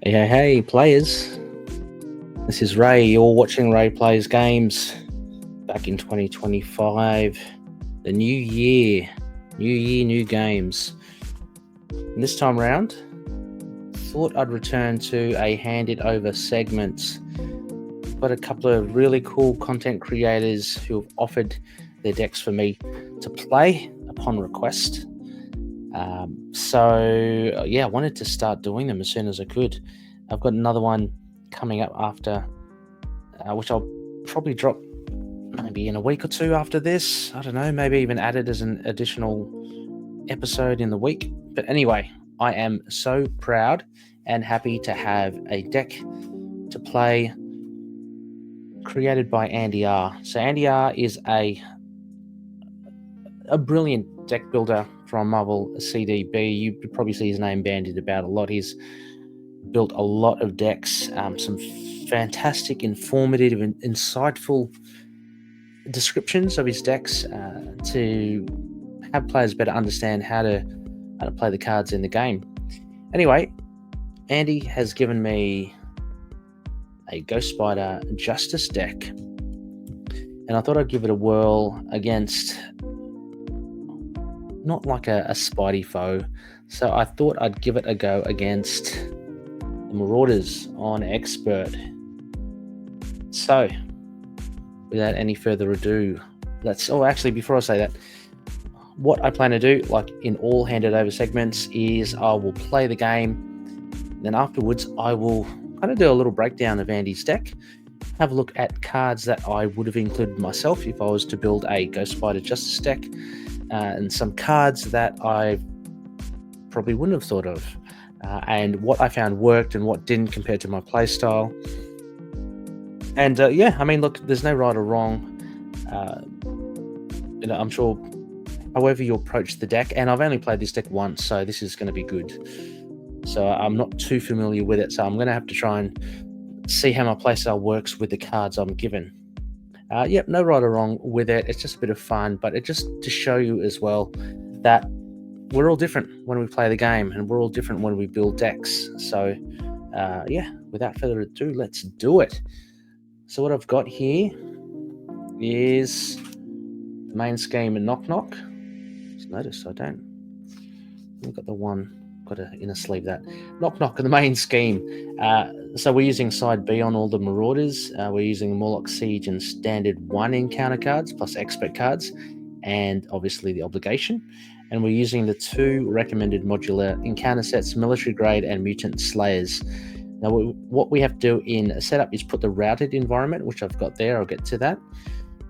Hey, players. This is Ray. You're watching Ray Plays Games back in 2025. The new year, new games. And this time round, thought I'd return to a handed over segment. Got a couple of really cool content creators who have offered their decks for me to play upon request. I wanted to start doing them as soon as I could. I've got another one coming up after, which I'll probably drop maybe in a week or two after this. I don't know, maybe even add it as an additional episode in the week. But anyway, I am so proud and happy to have a deck to play created by ANDYR. So ANDYR is a brilliant deck builder from Marvel CDB. You could probably see his name bandied about a lot. He's built a lot of decks, some fantastic, informative, and insightful descriptions of his decks to have players better understand how to play the cards in the game. Anyway, Andy has given me a Ghost Spider Justice deck, and I thought I'd give it a whirl against not like a Spidey foe. So I thought I'd give it a go against the Marauders on Expert. So without any further ado, before I say that, what I plan to do, like in all handed over segments, is I will play the game. Then afterwards, I will kind of do a little breakdown of Andy's deck, have a look at cards that I would have included myself if I was to build a Ghost Spider Justice deck, and some cards that I probably wouldn't have thought of, and what I found worked and what didn't compared to my playstyle. And look, there's no right or wrong. I'm sure however you approach the deck, and I've only played this deck once, so this is going to be good. So I'm not too familiar with it, so I'm going to have to try and see how my playstyle works with the cards I'm given. No right or wrong with it. It's just a bit of fun, but it just to show you as well that we're all different when we play the game, and we're all different when we build decks. So, without further ado, let's do it. So what I've got here is the main scheme and Knock Knock. Just notice I've got the one. Got to inner sleeve that. Knock Knock in the main scheme. So we're using side B on all the Marauders. We're using Morlock, Siege, and Standard 1 encounter cards, plus Expert cards, and obviously the Obligation. And we're using the 2 recommended modular encounter sets, Military Grade and Mutant Slayers. Now, what we have to do in setup is put the routed environment, which I've got there, I'll get to that,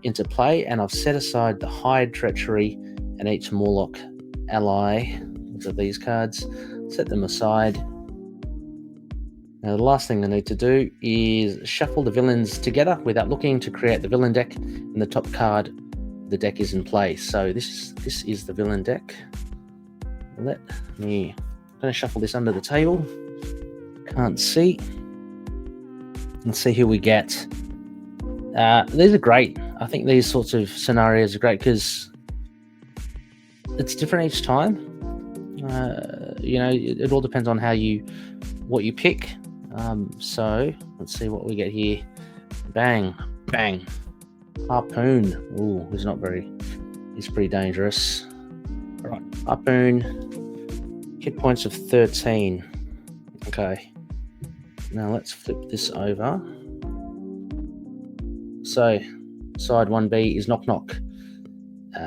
into play. And I've set aside the Hide, Treachery, and each Morlock ally of these cards, set them aside. Now the last thing I need to do is shuffle the villains together without looking to create the villain deck, and the top card of the deck is in play. So this is the villain deck. I'm going to shuffle this under the table. Can't see. Let's see who we get. These are great. I think these sorts of scenarios are great because it's different each time. It all depends on what you pick. So let's see what we get here. Bang, bang. Harpoon. Ooh, he's pretty dangerous. All right, Harpoon. Hit points of 13. Okay. Now let's flip this over. So side 1B is Knock Knock.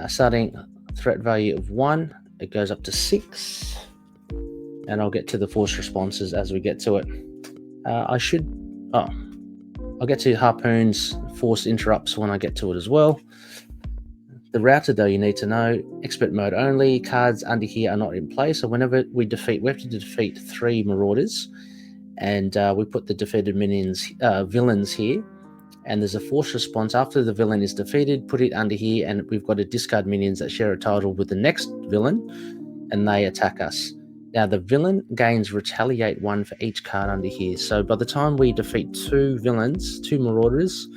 Starting threat value of 1. It goes up to 6, and I'll get to the force responses as we get to it. I'll get to Harpoon's force interrupts when I get to it as well. The router, though, you need to know, expert mode only. Cards under here are not in play, so whenever we have to defeat 3 Marauders, and we put the defeated villains here, and there's a force response after the villain is defeated. Put it under here, and we've got to discard minions that share a title with the next villain, and they attack us. Now the villain gains retaliate 1 for each card under here. So by the time we defeat 2 villains, 2 Marauders,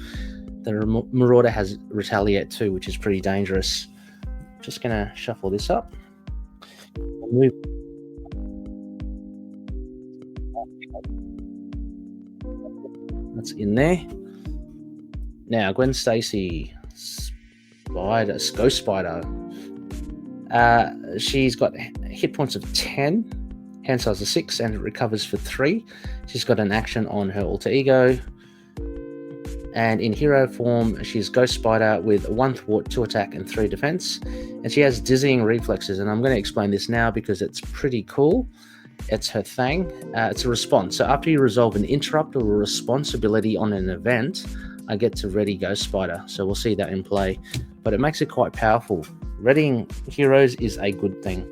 the Marauder has retaliate 2, which is pretty dangerous. Just gonna shuffle this up. That's in there. Now, Gwen Stacy, Ghost Spider. She's got hit points of 10, hand size of 6, and it recovers for 3. She's got an action on her alter ego. And in hero form, she's Ghost Spider with 1 thwart, 2 attack, and 3 defense. And she has dizzying reflexes, and I'm going to explain this now because it's pretty cool. It's her thing. It's a response. So after you resolve an interrupt or a responsibility on an event, I get to ready Ghost Spider. So we'll see that in play. But it makes it quite powerful. Readying heroes is a good thing.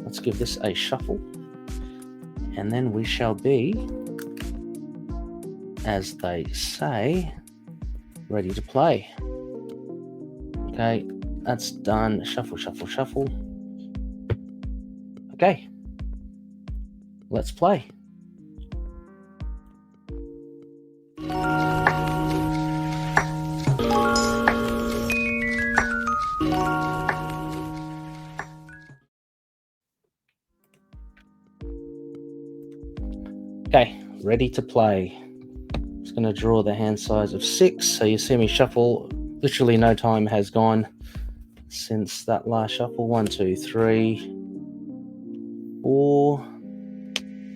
Let's give this a shuffle. And then we shall be, as they say, ready to play. Okay, that's done. Shuffle, shuffle, shuffle. Okay, let's play. Okay, ready to play. Just going to draw the hand size of 6. So you see me shuffle. Literally no time has gone since that last shuffle. 1, 2, 3, 4,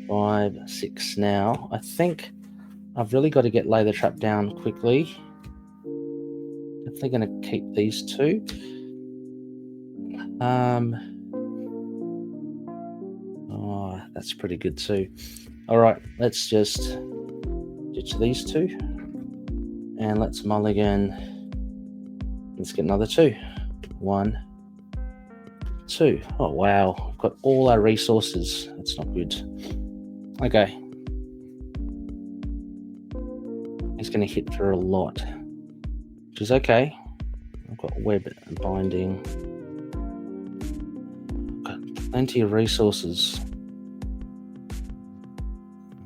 5, 6. Now, I think I've really got to get Lay the Trap down quickly. Definitely going to keep these 2. Oh, that's pretty good too. All right, let's just ditch these 2 and let's mulligan. Let's get another 2. 1, 2. Oh wow, we've got all our resources. That's not good. Okay, he's going to hit for a lot, which is okay. I've got web and binding. Got plenty of resources.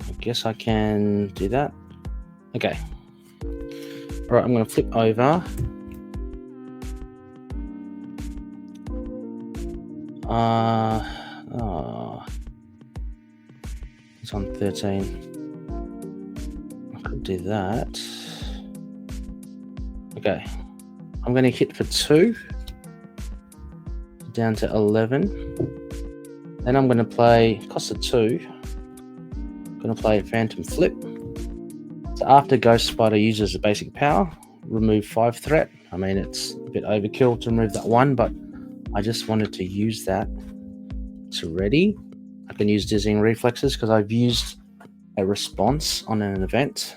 I guess I can do that. Okay. All right, I'm going to flip over. It's on 13. I could do that. Okay. I'm going to hit for 2. Down to 11. Then I'm going to play, cost of 2. I'm going to play Phantom Flip. So after Ghost Spider uses a basic power, remove 5 threat. I mean, it's a bit overkill to remove that 1, but I just wanted to use that to ready. I can use dizzying reflexes because I've used a response on an event.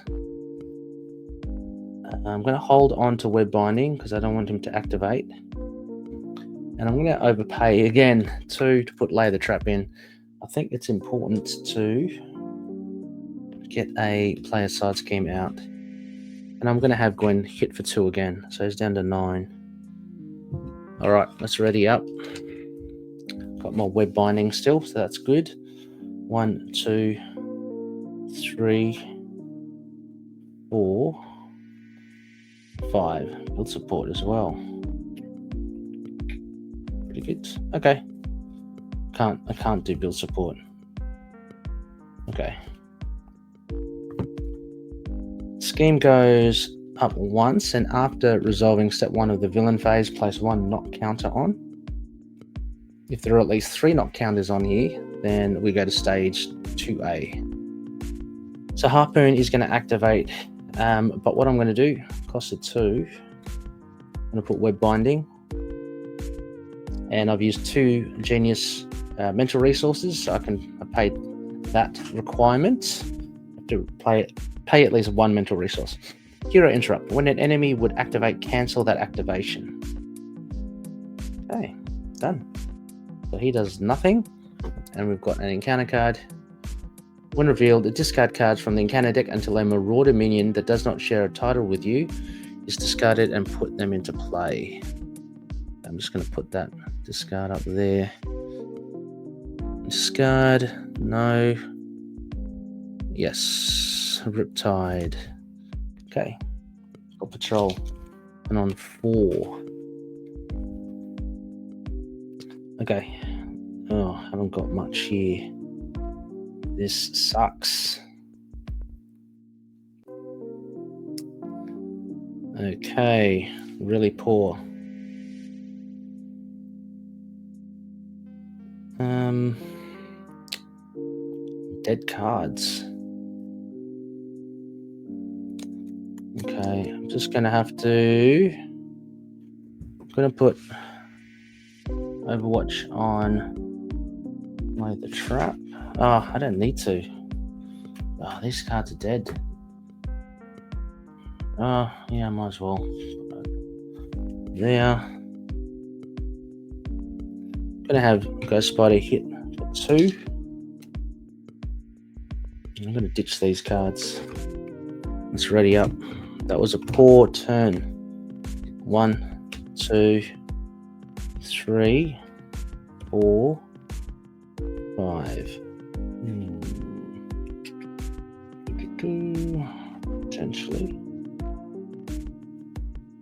I'm going to hold on to web binding because I don't want him to activate. And I'm going to overpay again 2 to put Lay the Trap in. I think it's important to get a player side scheme out. And I'm going to have Gwen hit for 2 again. So he's down to 9. All right, let's ready up. Got my web binding still, so that's good. 1, 2, 3, 4, 5. Build support as well. Pretty good. Okay. I can't do build support. Okay. Scheme goes up once, and after resolving step 1 of the villain phase, place 1 knock counter on. If there are at least 3 knock counters on here, then we go to stage 2A. So Harpoon is going to activate, but what I'm going to do, cost of 2, I'm going to put web binding, and I've used 2 genius mental resources, so I paid that requirement. I have to pay at least 1 mental resource. Hero interrupt. When an enemy would activate, cancel that activation. Okay, done. So he does nothing, and we've got an encounter card. When revealed, discard cards from the encounter deck until a Marauder minion that does not share a title with you is discarded and put them into play. I'm just going to put that discard up there. Discard, no. Yes, Riptide. Okay, got Patrol, and on 4. Okay. Oh, haven't got much here. This sucks. Okay, really poor. Dead cards. Okay, I'm just gonna have to. I'm gonna put Overwatch on Lay the Trap. Oh, I don't need to. Oh, these cards are dead. Oh, yeah, might as well. There. Gonna have Ghost Spider hit for 2. I'm gonna ditch these cards. Let's ready up. That was a poor turn. 1, 2, 3, 4, 5.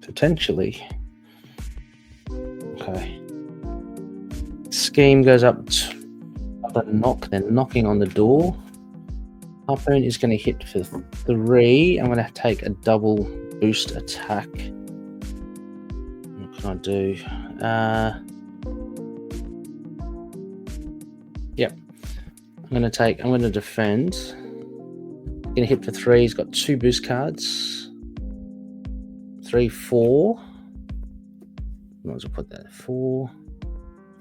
Potentially. Okay. Scheme goes up a knock, then knocking on the door. Harpoon is going to hit for 3. I'm going to take a double boost attack. What can I do? Yep. I'm going to defend. Going to hit for 3. He's got 2 boost cards. 3, 4. Might as well put that 4,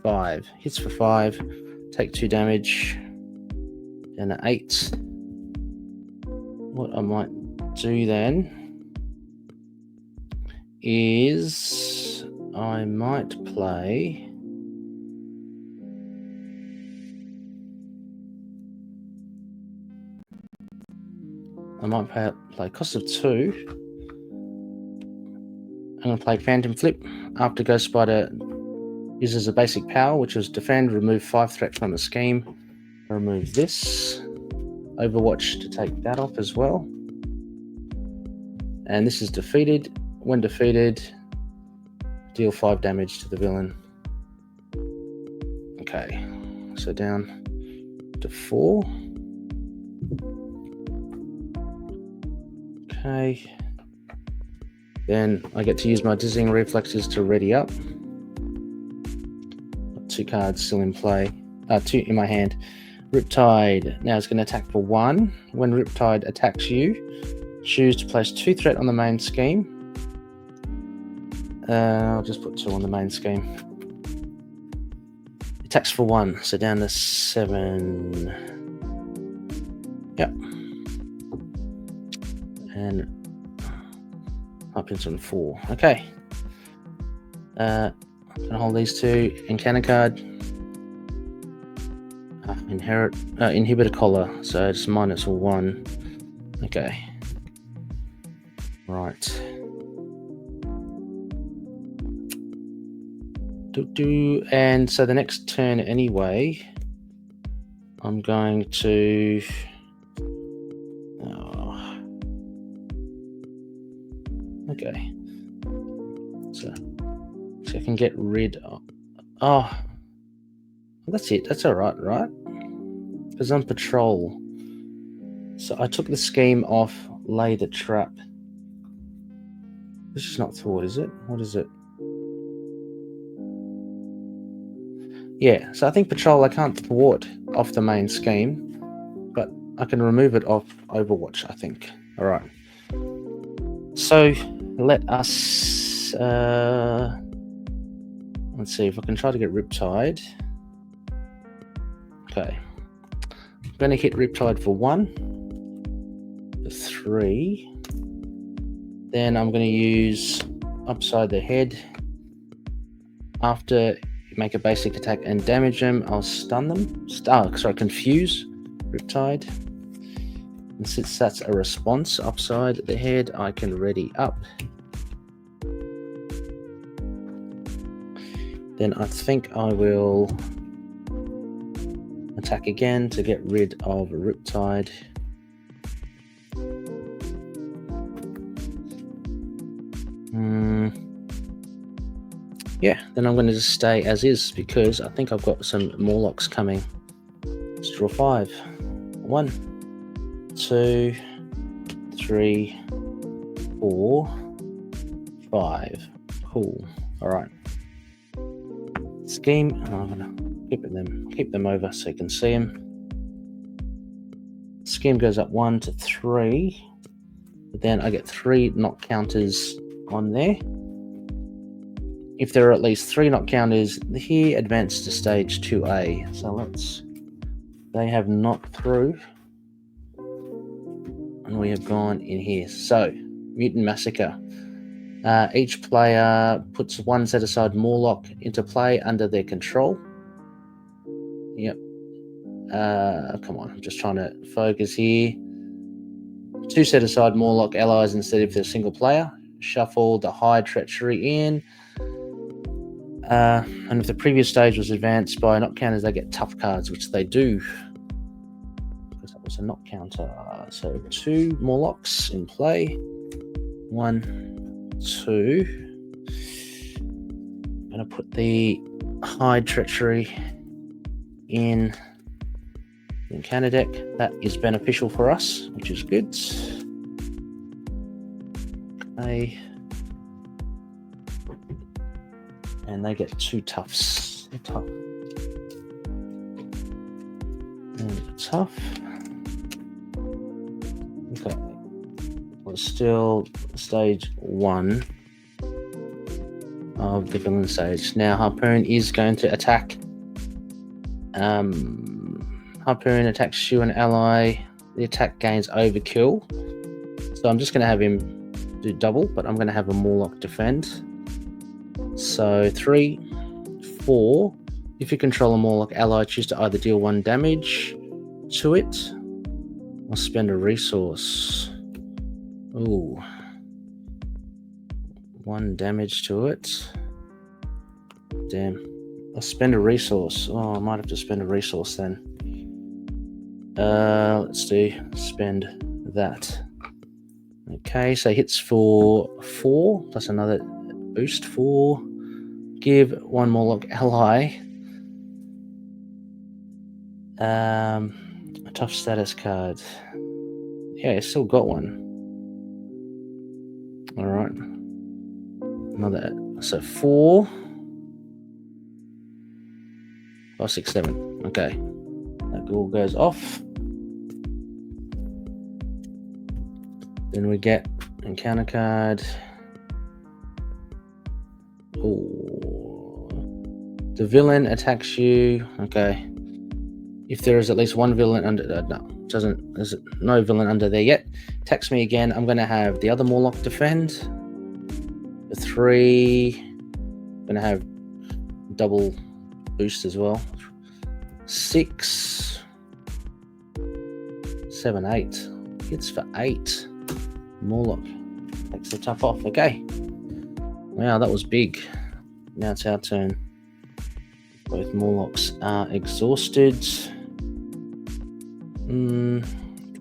5. Hits for 5. Take 2 damage. And an 8. What I might do then is I might play. Play cost of 2. I'm going to play Phantom Flip. After Ghost Spider uses a basic power, which is defend, remove 5 threat from the scheme. Remove this. Overwatch to take that off as well. And this is defeated. When defeated, deal 5 damage to the villain. Okay, so down to 4. Okay. Then I get to use my Dizzying Reflexes to ready up. Got 2 cards still in play. 2 in my hand. Riptide now is going to attack for 1. When Riptide attacks you, choose to place 2 threat on the main scheme. I'll just put 2 on the main scheme. Attacks for 1, so down to 7. Yep. And up into 4. Okay. Gonna hold these 2. Encounter card. Inhibitor collar. So it's -1. Okay. Right. And so the next turn anyway, I'm going to. Okay. So I can get rid of. Oh, that's it. That's all right, right? Because I'm patrol. So I took the scheme off. Lay the trap. This is not thwart, is it? What is it? Yeah. So I think patrol. I can't thwart off the main scheme, but I can remove it off Overwatch. I think. All right. So let us. Let's see if I can try to get Riptide. Okay. I'm going to hit Riptide for 1, for 3. Then I'm going to use Upside the Head. After you make a basic attack and damage them, I'll stun them. Confuse Riptide. And since that's a response, Upside the Head, I can ready up. Then I think I will attack again to get rid of Riptide. Yeah, then I'm going to just stay as is because I think I've got some Morlocks coming. Let's draw 5. 1, 2, 3, 4, 5. Cool. All right. Scheme. I'm gonna keep them over so you can see them. Scheme goes up 1 to 3. But then I get 3 knock counters on there. If there are at least 3 knock counters here, advance to stage 2A. So they have knocked through. And we have gone in here. So, Mutant Massacre. Each player puts 1 set-aside Morlock into play under their control. Yep. Come on, I'm just trying to focus here. 2 set-aside Morlock allies instead if they're single player. Shuffle the Hide Treachery in. And if the previous stage was advanced by knock counters, they get tough cards, which they do. Because that was a knock counter. So 2 Morlocks in play. 1, 2. I'm going to put the Hide Treachery in the encounter deck. That is beneficial for us, which is good. Okay. And they get 2 toughs. Tough. And tough. Okay. We're still stage 1 of the villain stage. Now Harpoon is going to attack. Harpoon attacks you, an ally. The attack gains overkill. So I'm just going to have him do double, but I'm going to have a Morlock defend. So 3, 4. If you control a Morlock ally, choose to either deal 1 damage to it or spend a resource. Ooh. 1 damage to it. Damn. I'll spend a resource. Oh, I might have to spend a resource then. Let's do spend that. Okay, so hits for 4 plus another boost 4. Give 1 Morlock ally a tough status card. Yeah, I still got 1. All right. Another. So 4, 5, 6, 7. Okay. That all goes off. Then we get encounter card. Ooh. The villain attacks you. Okay. If there is at least 1 villain under, there's no villain under there yet. Attacks me again. I'm going to have the other Morlock defend. The 3. I'm going to have double boost as well. 6, 7, 8. Hits for 8. Morlock takes the tough off. Okay. Wow, that was big. Now it's our turn. Both Morlocks are exhausted.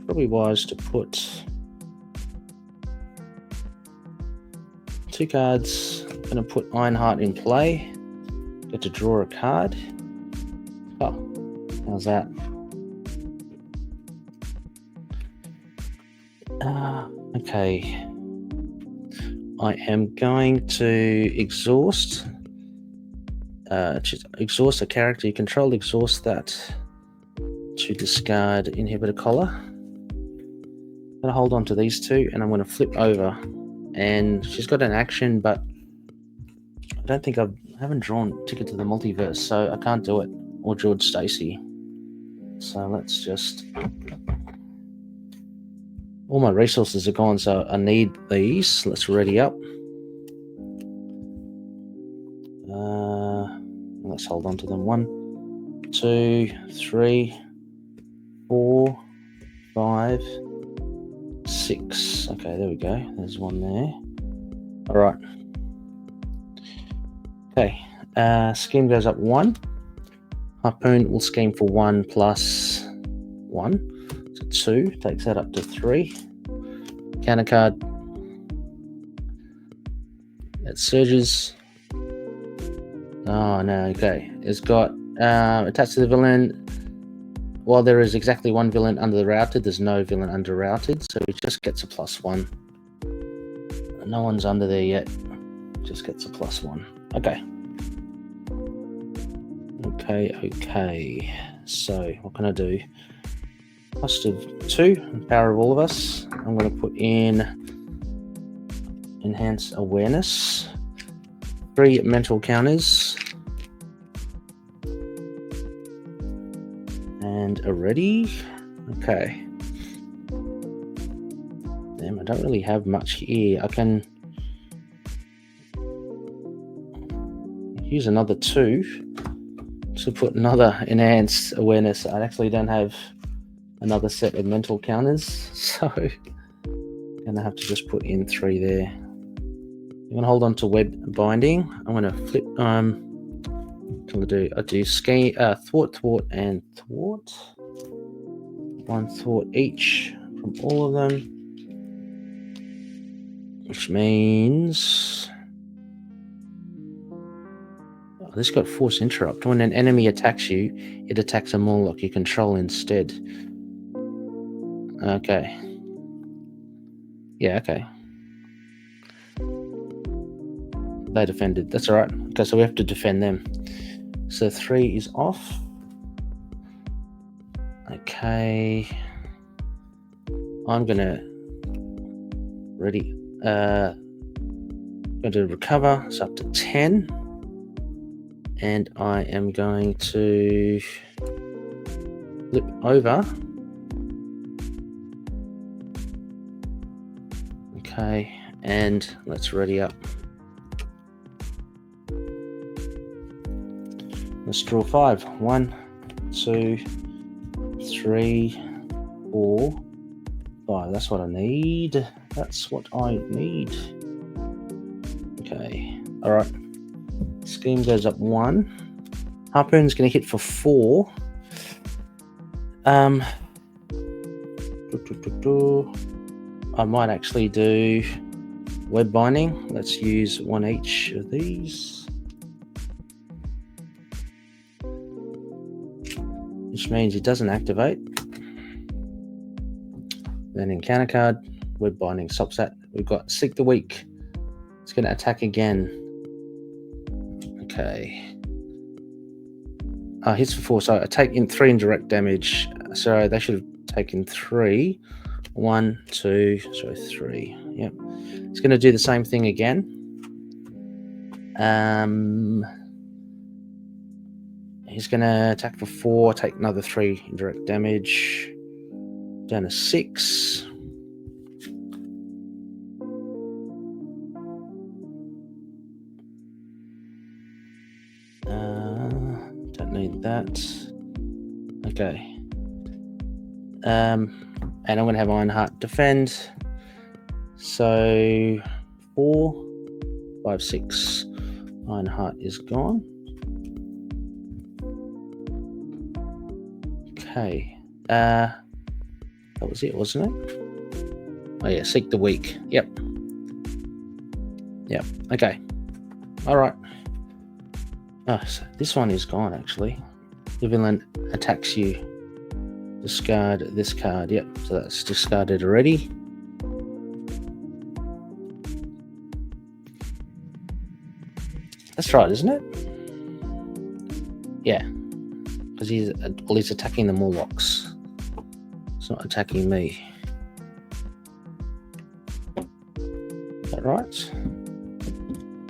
Probably wise to put 2 cards. I'm going to put Ironheart in play. Get to draw a card. Oh, how's that? Okay. I am going to exhaust. Exhaust a character you control. Exhaust that to discard Inhibitor Collar. I'm going to hold on to these 2, and I'm going to flip over. And she's got an action, but I don't think I haven't drawn Ticket to the Multiverse, so I can't do it. Or George Stacy. So let's just. All my resources are gone, so I need these. Let's ready up. Let's hold on to them. 1, 2, 3, 4, 5, 6. Okay, there we go. There's 1 there. All right. Okay. Scheme goes up 1. Harpoon will scheme for 1 plus 1. So 2 takes that up to 3. Counter card. It surges. Oh no, okay. It's got attached to the villain. While there is exactly 1 villain under the routed, there's no villain under routed, so it just gets a +1. No one's under there yet. just gets a +1. Okay. Okay. So what can I do? +2, power of all of us. I'm going to put in enhance awareness, 3 mental counters, and a ready. Okay. Damn, I don't really have much here. I can use another 2 to put another enhanced awareness. I actually don't have another set of mental counters, so I'm gonna have to just put in 3 there. I'm gonna hold on to web binding. I'm gonna flip. What do I do? I do thwart, and thwart. 1 thwart each from all of them, which means this got force interrupt. When an enemy attacks you, it attacks a Morlock you control instead. Okay. Yeah, okay. They defended. That's all right. Okay, so we have to defend them. So 3 is off. Okay. I'm gonna going to recover. It's up to 10. And I am going to flip over. Okay, and let's ready up. Let's draw 5. 1, 2, 3, 4, 5. That's what I need. That's what I need. Okay, all right. Scheme goes up 1. Harpoon's going to hit for 4. I might actually do web binding. Let's use 1 each of these, which means it doesn't activate. Then encounter card, web binding stops that. We've got Seek the Weak. It's going to attack again. Okay. Hits for 4, so I take in 3 indirect damage. So they should have taken 3. 1, 2, 3. Yep. It's going to do the same thing again. He's going to attack for 4, take another 3 indirect damage. Down to 6. Don't need that. Okay. And I'm going to have Ironheart defend. So 4, 5, 6. Ironheart is gone. Okay. That was it, wasn't it? Oh yeah, Seek the Weak. Yep. Okay. All right. Oh, so this one is gone actually. The villain attacks you. Discard this card. Yep. So that's discarded already. That's right, isn't it? Yeah. Because he's attacking the Morlocks. It's not attacking me. Is that right?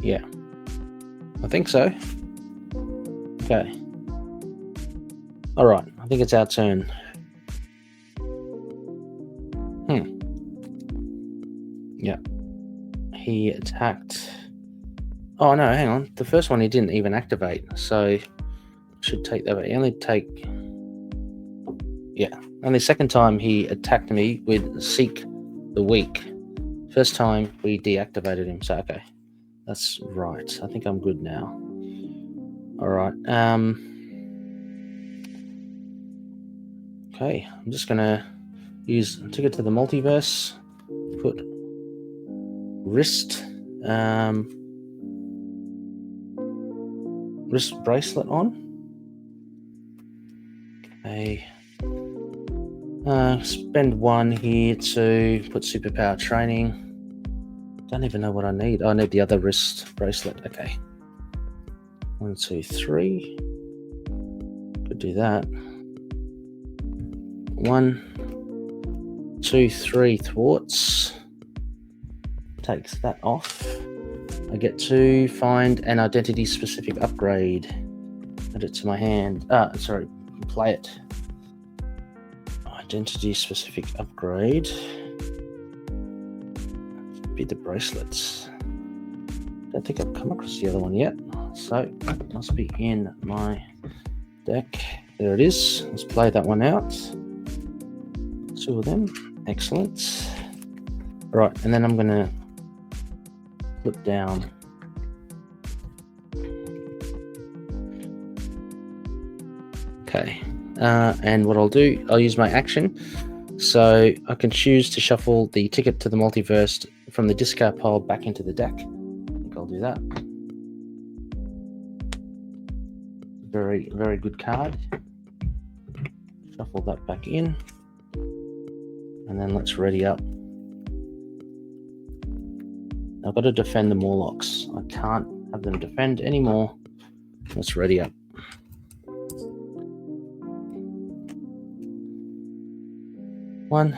Yeah. I think so. Okay. Alright, I think it's our turn. Yeah. He attacked. Oh no, hang on. The first one he didn't even activate, so I should take that. He only take. Yeah. Only second time he attacked me with Seek the Weak. First time we deactivated him, so okay. That's right. I think I'm good now. Alright. Okay, I'm just gonna use Ticket to the Multiverse, put wrist bracelet on. Okay. Spend 1 here to put superpower training. don't even know what I need. I need the other wrist bracelet. Okay. 1, 2, 3. Could do that. 1, 2, 3 thwarts. Takes that off. I get to find an identity specific upgrade. Add it to my hand. Play it. Identity specific upgrade. Be the bracelets. Don't think I've come across the other one yet. So it must be in my deck. There it is. Let's play that one out. 2 of them. Excellent. Right, and then I'm going to flip down. Okay. And what I'll do, I'll use my action. So I can choose to shuffle the ticket to the multiverse from the discard pile back into the deck. I think I'll do that. Very, very good card. Shuffle that back in. And then let's ready up. I've got to defend the Morlocks. I can't have them defend anymore. Let's ready up. One,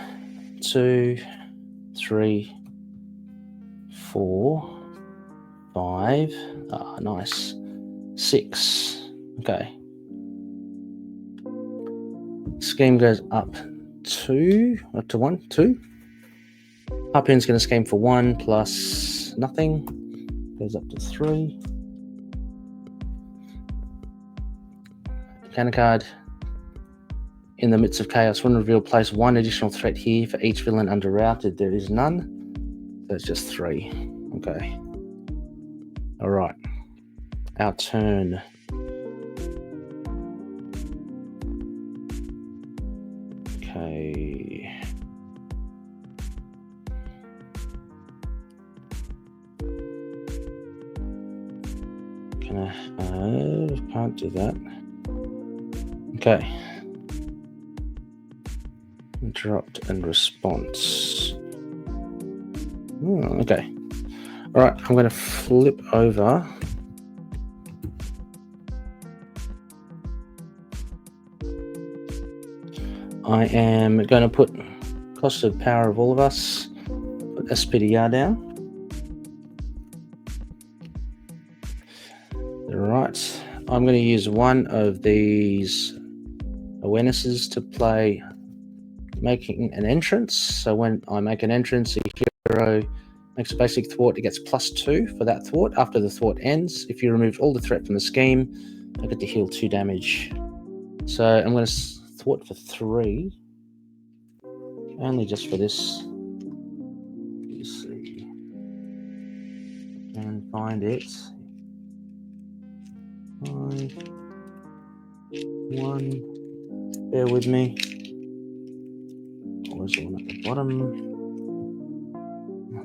2, 3, 4, 5. Ah, nice. 6. Okay. Scheme goes up to 1, 2. Harpoon's going to scheme for 1 plus nothing. Goes up to 3. Counter card. In the midst of chaos, when revealed, place 1 additional threat here for each villain under routed. There is none. So it's just 3. Okay. All right. Our turn. Okay. Can I have? Can't do that. Okay. Interrupt and response. Okay. All right. I'm going to flip over. I am going to put cost of power of all of us. Put SPDR down. All right. I'm going to use one of these awarenesses to play making an entrance. So when I make an entrance, a hero makes a basic thwart. It gets +2 for that thwart. After the thwart ends, if you remove all the threat from the scheme, I get to heal 2 damage. So I'm going to thwart for 3. Only just for this. You see. And find it. 5, 1. Bear with me. Where's the one at the bottom?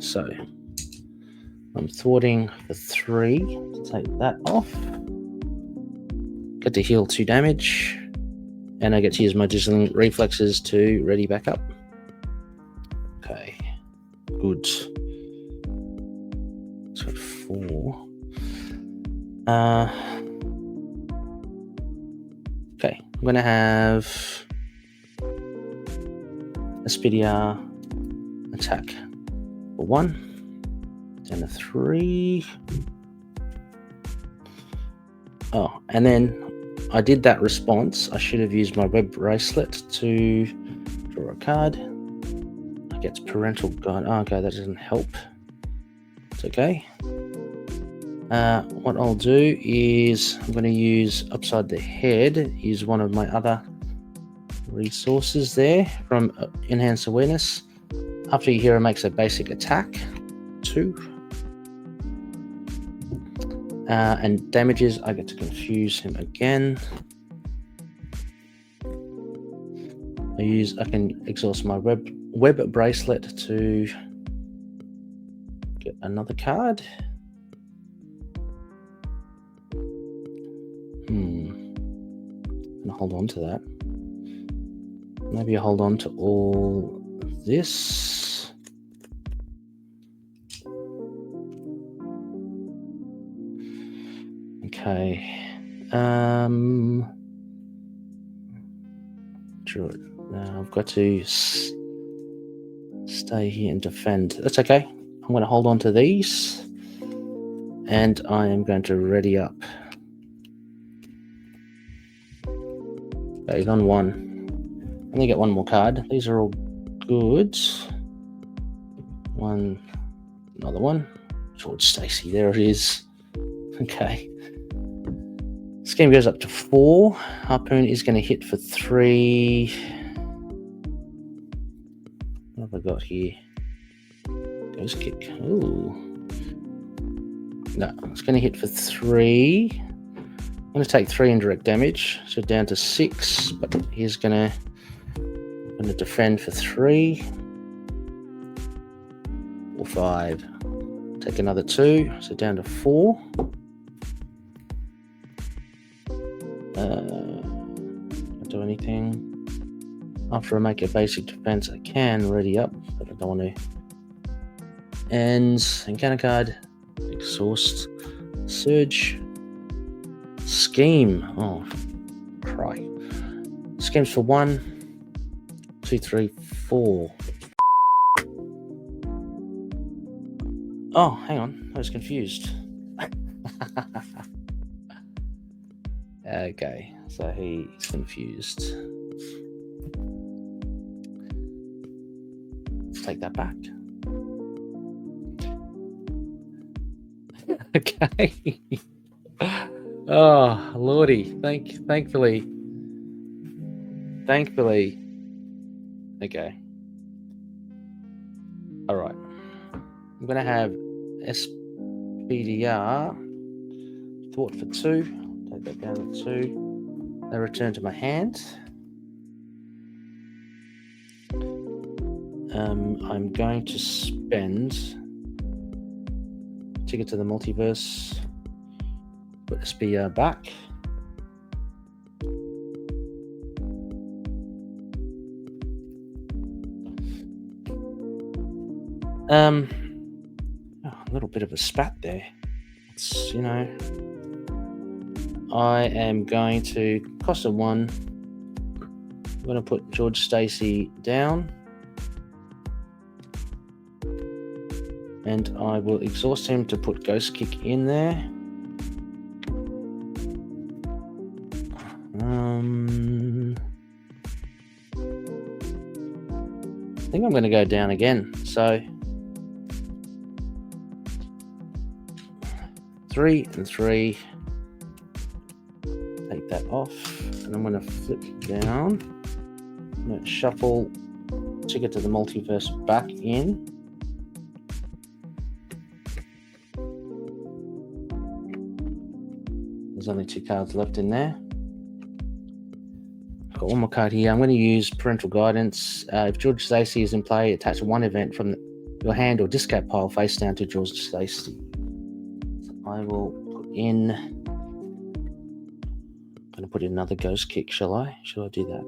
So I'm thwarting for 3 to take that off. Get to heal 2 damage. And I get to use my Dizzling Reflexes to ready back up. Okay. Good. So 4. Okay. I'm going to have SPDR attack for 1. Then a 3. Oh, and then I did that response. I should have used my web bracelet to draw a card. I get parental guide. Oh, okay, that doesn't help. It's okay. What I'll do is I'm going to use Upside the Head, use one of my other resources there from Enhanced Awareness. After your hero makes a basic attack, 2. And damages, I get to confuse him again. I can exhaust my web bracelet to get another card. And hold on to that. Maybe I hold on to all this. Okay. Sure. Now I've got to stay here and defend. That's okay. I'm going to hold on to these, and I am going to ready up. Okay, he's on one. I'm going to get one more card. These are all good. One, another one. George Stacey, there it is. Okay. Scheme goes up to 4. Harpoon is going to hit for 3. What have I got here? Ghost kick. Ooh. No, it's going to hit for 3. I'm going to take 3 indirect damage, so down to 6. But he's going to defend for 3 or 5. Take another 2, so down to 4. Don't do anything. After I make a basic defense, I can ready up, but I don't want to. And encounter card, exhaust, surge, scheme. Oh, cry. Schemes for 1, 2, 3, 4. Oh, hang on, I was confused. Okay, so he's confused. Let's take that back. Okay. Oh, Lordy, thankfully. Okay. All right. I'm gonna have SPDR thought for 2. Take that down to 2. They return to my hand. I'm going to spend Ticket to the Multiverse. Put SPDR back. A little bit of a spat there. It's, I am going to cost a 1. I'm going to put George Stacey down. And I will exhaust him to put Ghost Kick in there. I think I'm going to go down again. So 3 and 3. Take that off, and I'm going to flip down. I'm going to shuffle Ticket to the Multiverse back in. There's only 2 cards left in there. Got one more card here. I'm going to use Parental Guidance. If George Stacey is in play, attach 1 event from your hand or discard pile face down to George Stacey. So I will put in. I'm going to put in another Ghost Kick. Shall I? Should I do that?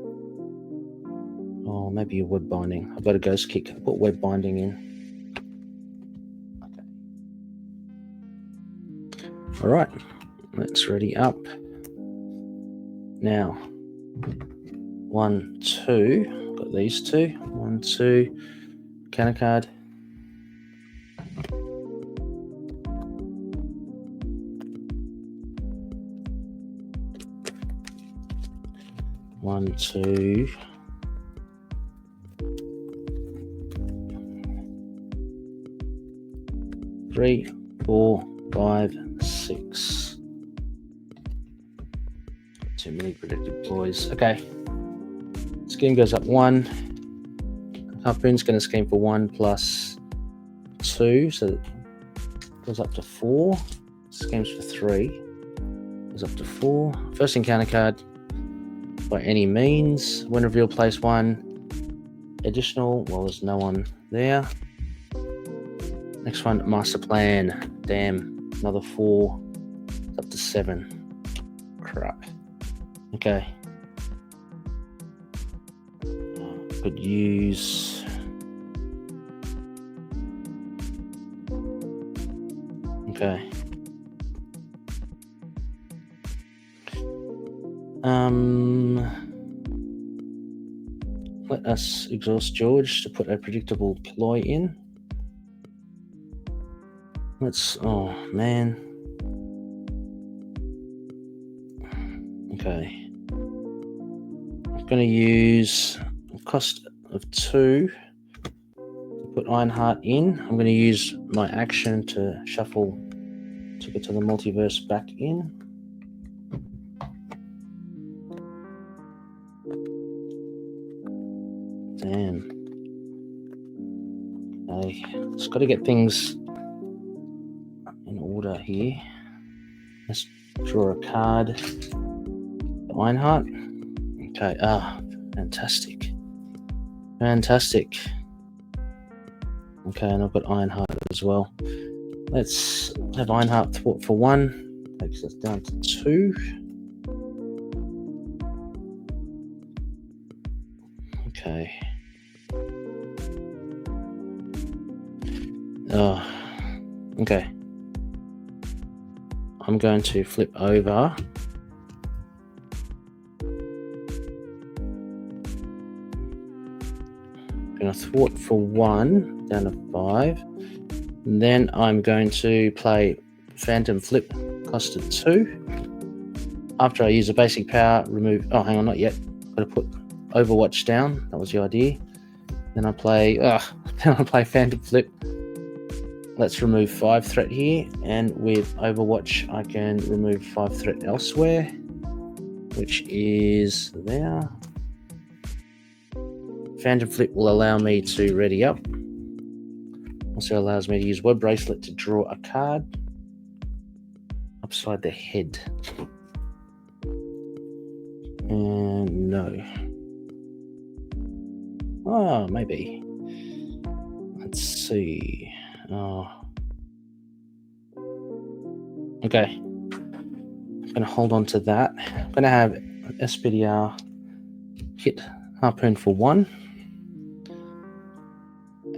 Oh, maybe a Web Binding. I've got a Ghost Kick. I'll put Web Binding in. Okay. All right. Let's ready up. Now, 1, 2. Got these 2. 1, 2. Counter card. One, 2. Three, 4, 5, 6. Too many predicted ploys. Okay. Scheme goes up 1. Harpoon's going to scheme for 1 plus 2, so it goes up to 4. Schemes for 3. Goes up to 4. First encounter card. By any means. When revealed, place 1. Additional. Well, there's no one there. Next one, Master Plan. Damn. Another 4. It's up to 7. Crap. Okay. Could use. Okay. Let us exhaust George to put a predictable ploy in. Oh man. Okay. I'm going to use a cost of 2 to put Ironheart in. I'm going to use my action to shuffle Ticket to the Multiverse back in. Damn. Okay. Just got to get things in order here. Let's draw a card. Ironheart. Okay. Fantastic. Fantastic. Okay, and I've got Ironheart as well. Let's have Ironheart thwart for 1. Takes us down to 2. Okay. Okay. I'm going to flip over. Going to thwart for 1 down to 5. And then I'm going to play Phantom Flip, cost of 2. After I use a basic power, remove. Oh, hang on, not yet. Got to put Overwatch down. That was the idea. Then I play. Then I play Phantom Flip. Let's remove 5 threat here, and with Overwatch, I can remove 5 threat elsewhere, which is there. Phantom Flip will allow me to ready up. Also allows me to use Web Bracelet to draw a card upside the head. And no. Oh, maybe. Let's see. Oh. Okay. I'm going to hold on to that. I'm going to have SPDR hit Harpoon for 1.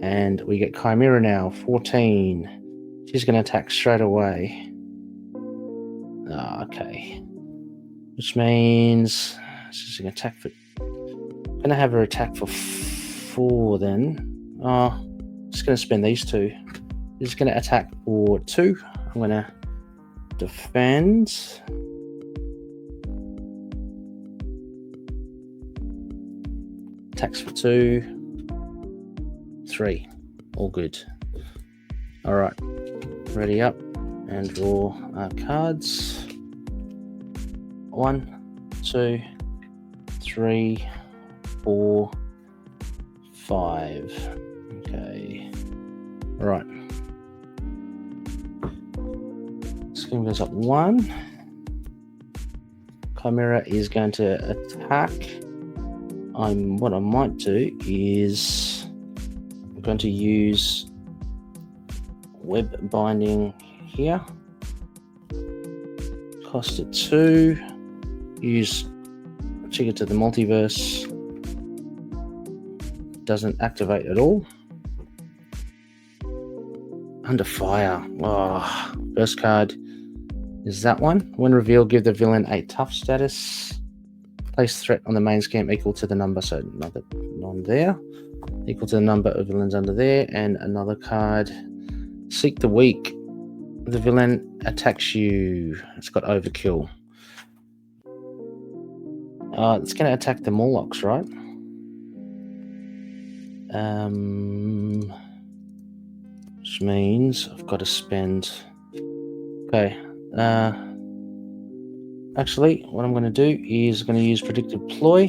And we get Chimera now, 14. She's going to attack straight away. Okay. Which means she's going to attack for... I'm going to have her attack for 4 then. Just going to spend these 2. She's going to attack for 2. I'm going to defend. Attacks for 2. 3. All good. All right. Ready up and draw our cards. 1, 2, 3, 4, 5. Okay. All right. Scheme goes up 1. Chimera is going to attack. What I might do is I'm going to use Web Binding here. Cost it 2. Use Ticket to the Multiverse. Doesn't activate at all. Under Fire. First card is that one. When revealed, give the villain a tough status. Place threat on the main scheme equal to the number, so another non there. Equal to the number of villains under there. And another card. Seek the Weak. The villain attacks you. It's got Overkill. It's going to attack the Morlocks, right? Which means I've got to spend... Okay. Actually, what I'm going to do is going to use Predicted Ploy.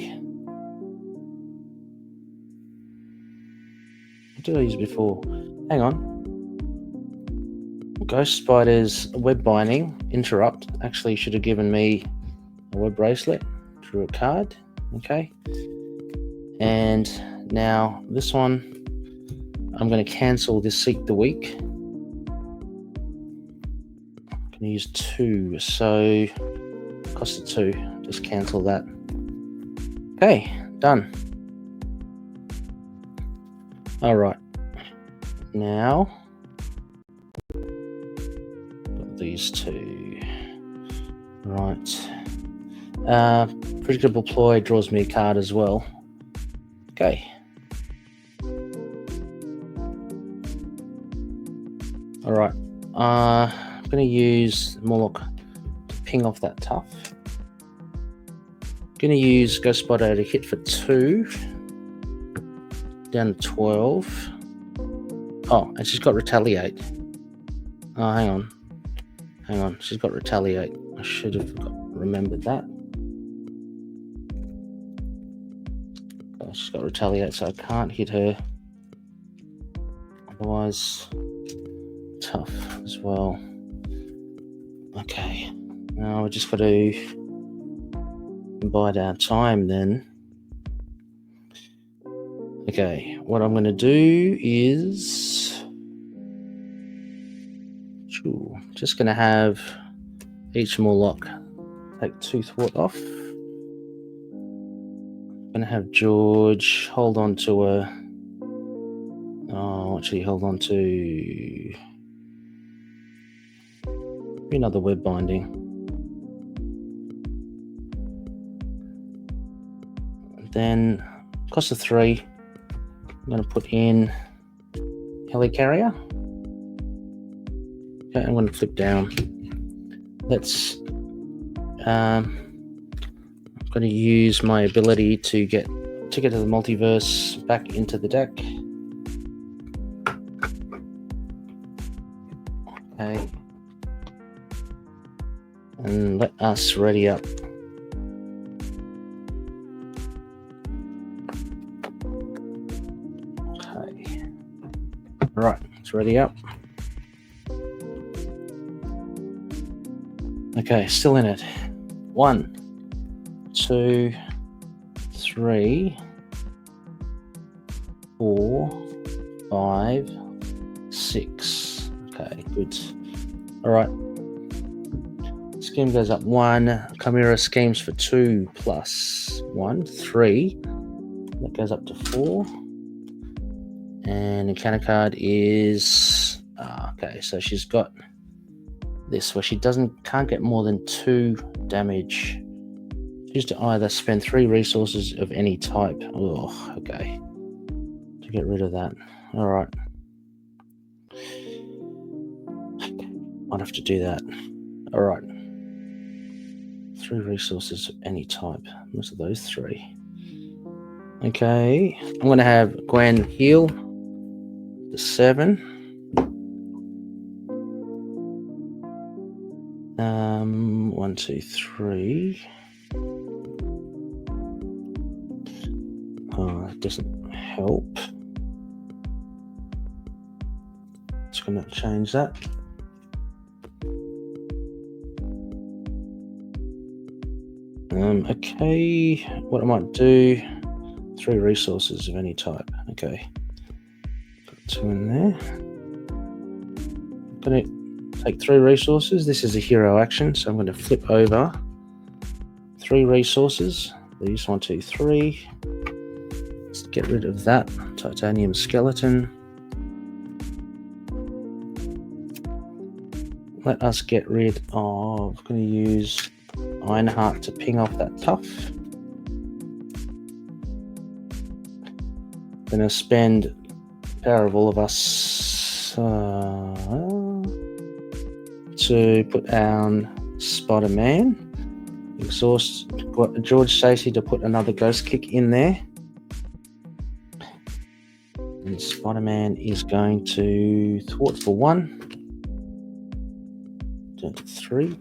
What did I use before? Hang on. Ghost Spider's Web Binding, Interrupt, actually should have given me a Web Bracelet. Drew a card. Okay. And now this one, I'm going to cancel this Seek the Weak. I'm going to use 2, so cost of 2. Just cancel that. Okay, done. All right. Now, got these 2. Right. Predictable Ploy draws me a card as well. Okay. Alright. I'm going to use Morlock to ping off that tough. Going to use Ghost Spider to hit for 2. Down to 12. Oh, and she's got Retaliate. Oh, hang on. She's got Retaliate. I should have remembered that. Oh, she's got Retaliate, so I can't hit her. Otherwise, tough as well. Okay. Now we just got to bide our time then. Okay, what I'm going to do is just going to have each Morlock take 2 thwart off. I'm going to have George hold on to hold on to another web binding. And then cost of 3. I'm going to put in Helicarrier. Okay, I'm going to flip down. I'm going to use my ability to get Ticket to the Multiverse back into the deck. Okay. And let us ready up. Okay. Right, it's ready up. Okay, still in it. 1, 2, 3, 4, 5, 6. Okay, good. All right. Scheme goes up 1. Chimera schemes for 2 plus 1, 3. That goes up to 4. And encounter card is okay. So she's got this where she can't get more than 2 damage. Choose to either spend 3 resources of any type. Oh, okay. To get rid of that. All right. Might have to do that. All right. 3 resources of any type. Most of those 3. Okay. I'm going to have Gwen heal to 7. 1, 2, 3. Oh, that doesn't help. Just going to change that. Okay, what I might do, 3 resources of any type. Okay, got 2 in there. I'm going to take 3 resources. This is a hero action, so I'm going to flip over 3 resources. These 1, 2, 3. Let's get rid of that titanium skeleton. Let us get rid of, I'm going to use Ironheart to ping off that tough. Going to spend Power of All of Us to put down Spider-Man. Exhaust George Stacey to put another Ghost Kick in there. And Spider-Man is going to thwart for 1. 3.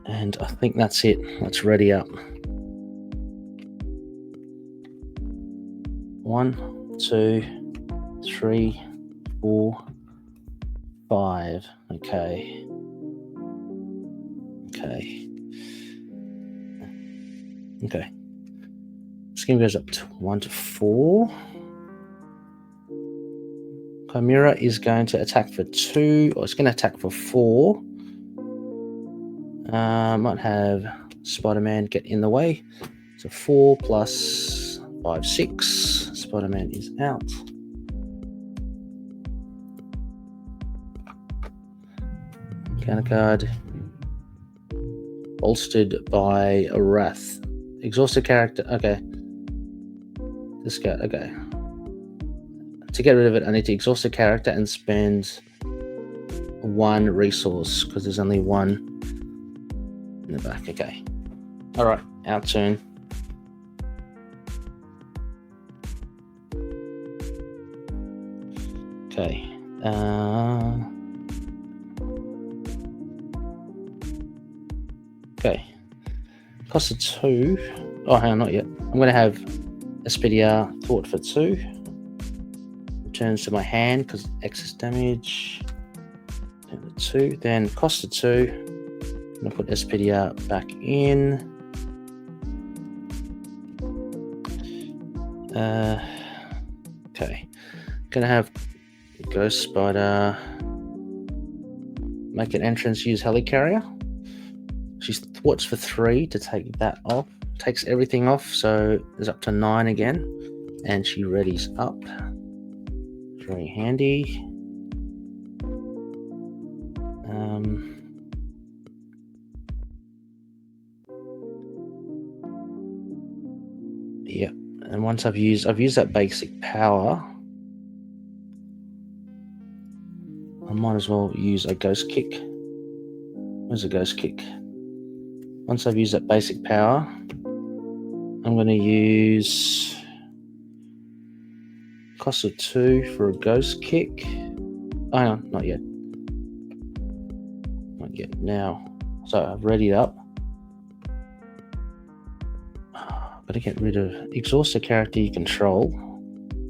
And I think that's it. Let's ready up. 1, 2, 3, 4, 5. Okay. Scheme goes up to 1 to 4. Chimera is going to attack for 2, or it's going to attack for 4. Might have Spider-Man get in the way. So 4 plus 5, 6. Spider-Man is out. Counter card bolstered by a wrath. Exhaust a character. Okay. Discard. Okay. To get rid of it, I need to exhaust a character and spend 1 resource because there's only 1 in the back. Okay. All right. Our turn. Okay. Okay. Cost of 2. Oh, hang on, not yet. I'm going to have Expedia Thought for 2. Returns to my hand because excess damage. 2. Then cost of 2. I'm going to put Expedia back in. Okay. Going to have Ghost Spider make an entrance, use Helicarrier. She's thwarts for 3 to take that off. Takes everything off, so there's up to 9 again. And she readies up. Very handy. Yep. And once I've used that basic power, I might as well use a Ghost Kick. Where's a Ghost Kick? Once I've used that basic power, I'm going to use cost of 2 for a Ghost Kick. Oh, hang on, not yet. Not yet. Now, so I've readied up. Got to get rid of exhaust a character you control,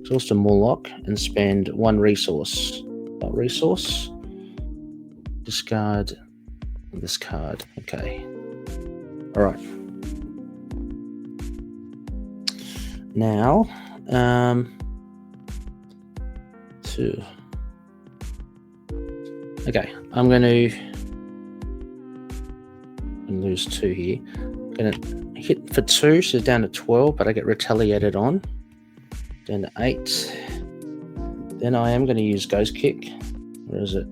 exhaust a Morlock, and spend 1 resource. That resource. Discard this card. Okay. All right. Now, okay, I'm going to lose 2 here. I'm going to hit for 2, so down to 12, but I get retaliated on. Down to 8. Then I am going to use Ghost Kick. Where is it?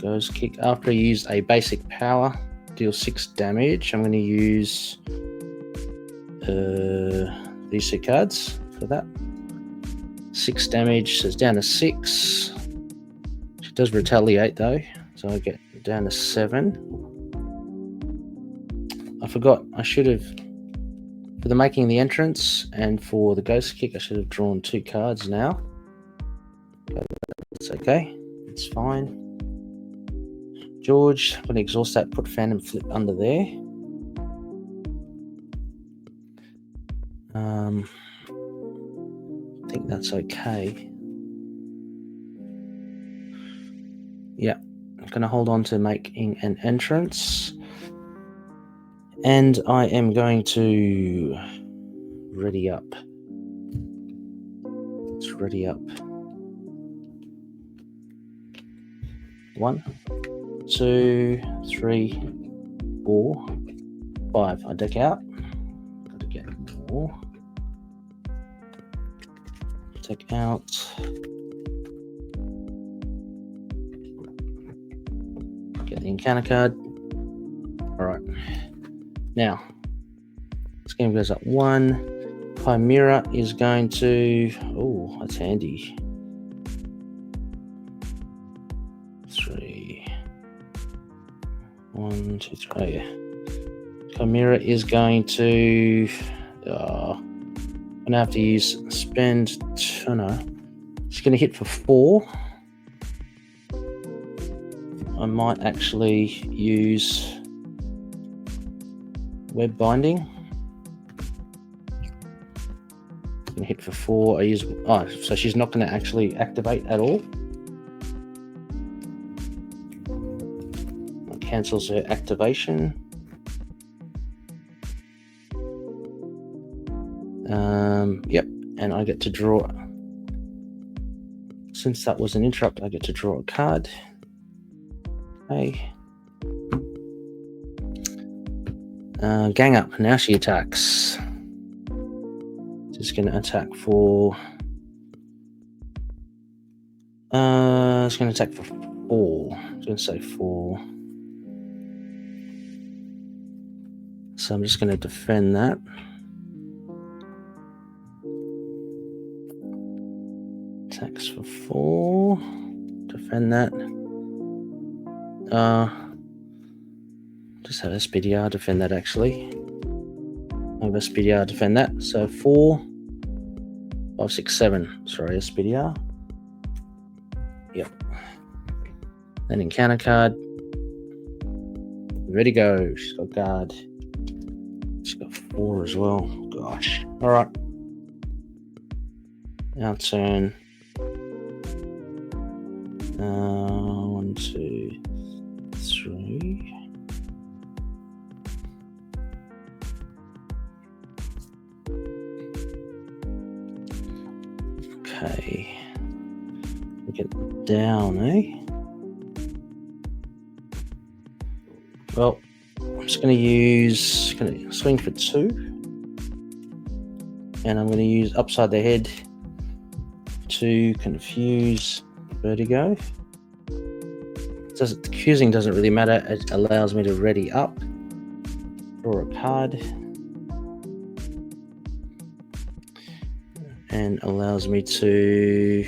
Ghost Kick. After I use a basic power, deal 6 damage. I'm going to use these 2 cards for that. 6 damage, so it's down to 6. She does retaliate though, so I get down to 7. I forgot, I should have, for the making the entrance and for the Ghost Kick, I should have drawn 2 cards now. But it's okay, it's fine. George, I'm going to exhaust that, put Phantom Flip under there. I think that's okay. Yeah, I'm going to hold on to making an entrance. And I am going to ready up. Let's ready up. 1, 2, 3, 4, 5. I deck out. Got to get more. Take out. Get the encounter card. Alright. Now, this game goes up 1. Chimera is going to... Oh, that's handy. 3. 1, 2, 3. Oh, yeah. Chimera is going to... I'm going to have to use spend... Oh, no. It's going to hit for 4. I might actually use web binding. Going to hit for 4. I use... Oh, so she's not going to actually activate at all. It cancels her activation. Yep, and I get to draw. Since that was an interrupt, I get to draw a card. Okay. Gang up. Now she attacks. Just going to attack for... it's going to attack for 4. I was going to say 4. So I'm just going to defend that. Attacks for 4. Defend that. Just have SPDR defend that actually. I have SPDR defend that. So 4, 5, 6, 7. Sorry, SPDR. Yep. Then encounter card. Ready to go. She's got guard. She's got 4 as well. Gosh. Alright. Our turn. 1, 2, 3. Okay. We get down, eh? Well, I'm just going to swing for 2. And I'm going to use upside the head to confuse Vertigo. Confusing doesn't really matter. It allows me to ready up, draw a card, and allows me to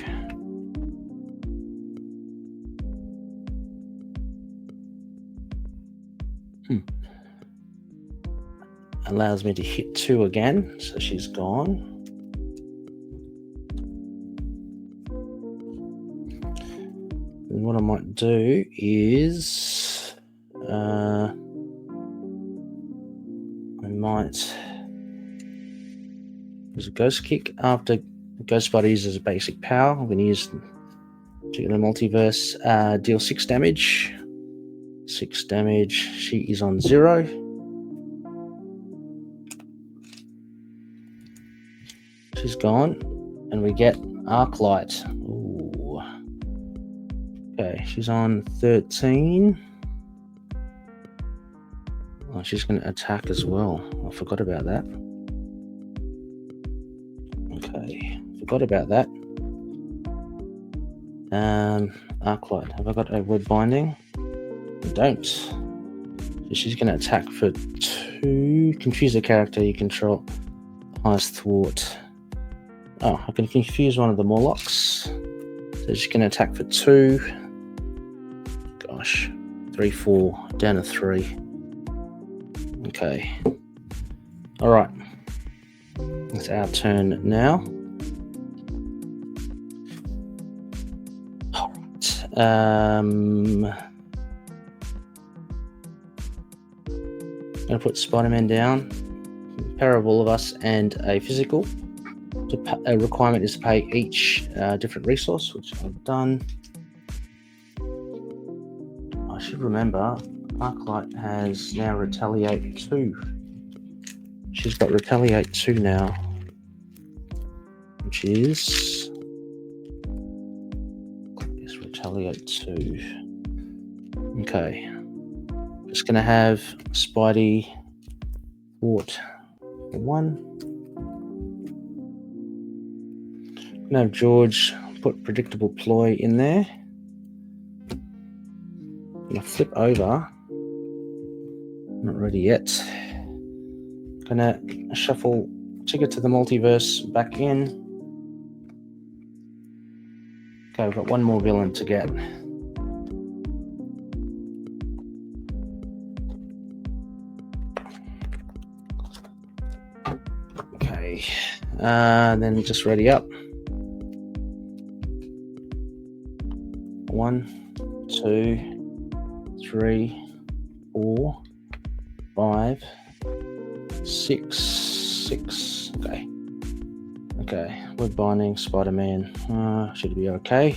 hit 2 again, so she's gone. And what I might do is use a Ghost Kick. After Ghost Body uses a basic power, I'm going to use the Multiverse, deal 6 damage. 6 damage. She is on 0. She's gone. And we get Arclight. Ooh. Okay, she's on 13. Oh, she's going to attack as well. I forgot about that. Okay, forgot about that. Arclight. Have I got a word binding? I don't. So she's going to attack for 2. Confuse the character you control. Highest thwart. Oh, I can confuse one of the Morlocks. So she's going to attack for 2. Gosh. 3, 4. Down to 3. Okay. Alright. It's our turn now. Alright. I'm going to put Spider-Man down. Pair of all of us and a physical. A requirement is to pay each different resource, which I've done. I should remember, Arclight has now Retaliate 2. She's got Retaliate 2 now, which is Retaliate 2. Okay. Just going to have Spidey thwart for 1. I'm going to have George put Predictable Ploy in there. I'm going to flip over. Not ready yet. Going to shuffle Ticket to the Multiverse back in. Okay, we've got one more villain to get. Okay, then just ready up. 1, 2, 3, 4, 5, 6, 6. Okay. Word binding, Spider-Man. Should be okay.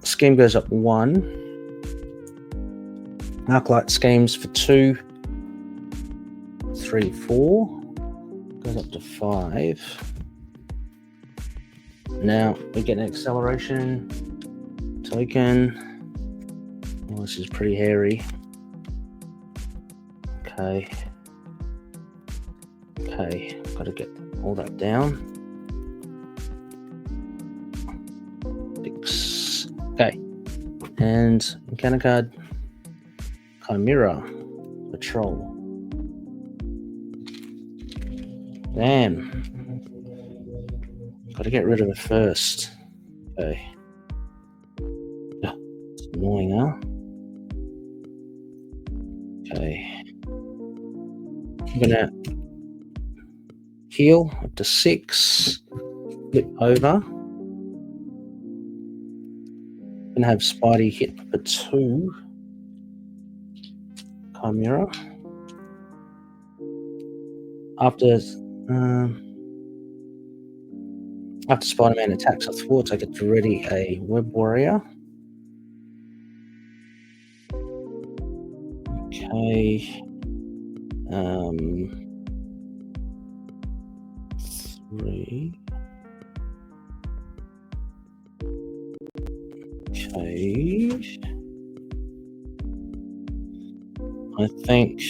Scheme goes up 1. Arclight schemes for 2, 3, 4. Goes up to 5. Now we get an acceleration token. Oh, this is pretty hairy. Okay, got to get all that down. 6. Okay, and encounter card Chimera for patrol. Damn. Got to get rid of it first. Okay. It's annoying, huh? Okay. I'm gonna heal up to 6. Flip over. Gonna have Spidey hit for 2. Chimera. After Spider-Man attacks a thwart, I get to ready a Web Warrior. Okay. 3. Okay. I think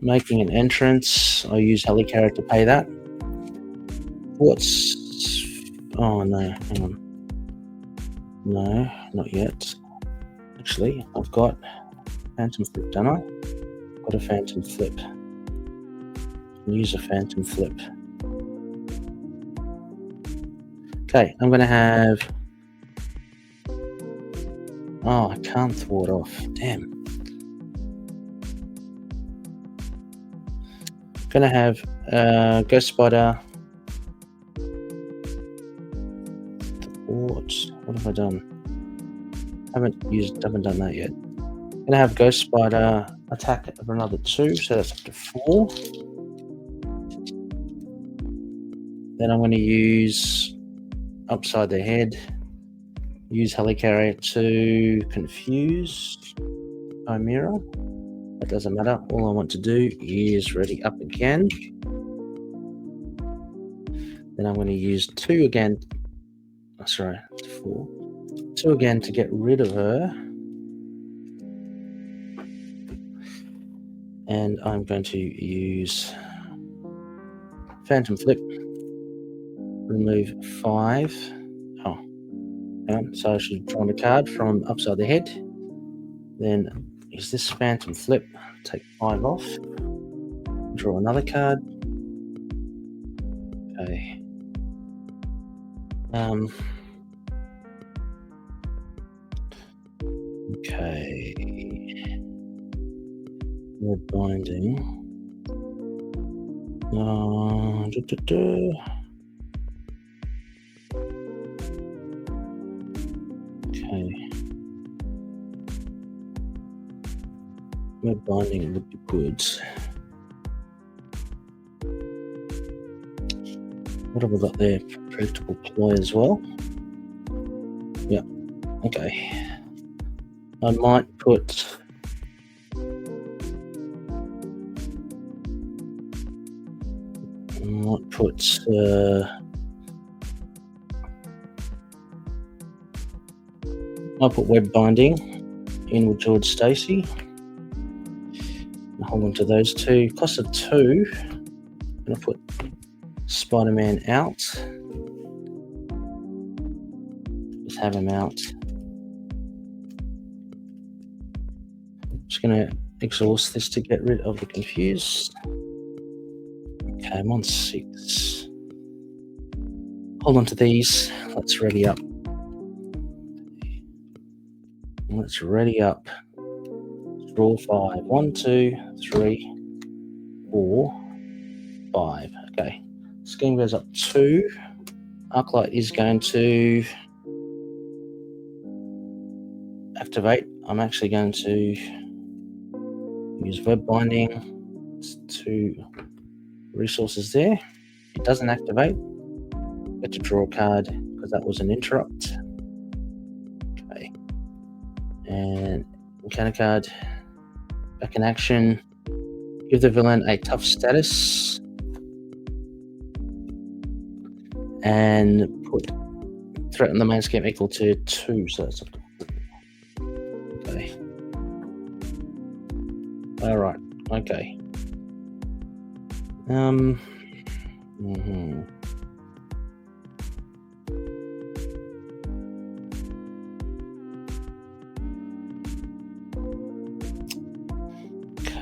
making an entrance, I'll use Helicarrier to pay that. What's... Oh, no. Hang on. No, not yet. Actually, I've got Phantom Flip, don't I? Got a Phantom Flip. Use a Phantom Flip. Okay, I'm going to have... Oh, I can't thwart off. Damn. Going to have Ghost Spider. Thwart. What have I done? Haven't done that yet. Going to have Ghost Spider attack of another 2, so that's up to 4. Then I'm going to use Upside the Head. Use Helicarrier to confuse Chimera. That doesn't matter. All I want to do is ready up again. Then I'm going to use 2 again. Oh, sorry, 4. 2 again to get rid of her. And I'm going to use Phantom Flip. Remove 5. Oh. So I should have drawn a card from Upside the Head. Then use this Phantom Flip. Take 5 off. Draw another card. Okay. Okay. We're binding. Okay. Web binding would be good. What have we got there? Predictable ploy as well. Yeah. Okay. I might put I'll put web binding in with George Stacy. Hold on to those 2. Cost of 2. I'm going to put Spider-Man out. Just have him out. Just going to exhaust this to get rid of the confused. Okay, I'm on 6. Hold on to these. Let's ready up. Let's ready up. Draw 5. 1, 2, 3, 4, 5. Okay. Scheme goes up 2. Arclight is going to activate. I'm actually going to use web binding. It's 2 resources there. It doesn't activate. Get to draw a card because that was an interrupt. Okay. And mechanic card. Back in action. Give the villain a tough status. And put threaten the main scheme equal to 2. So that's okay. Alright, okay.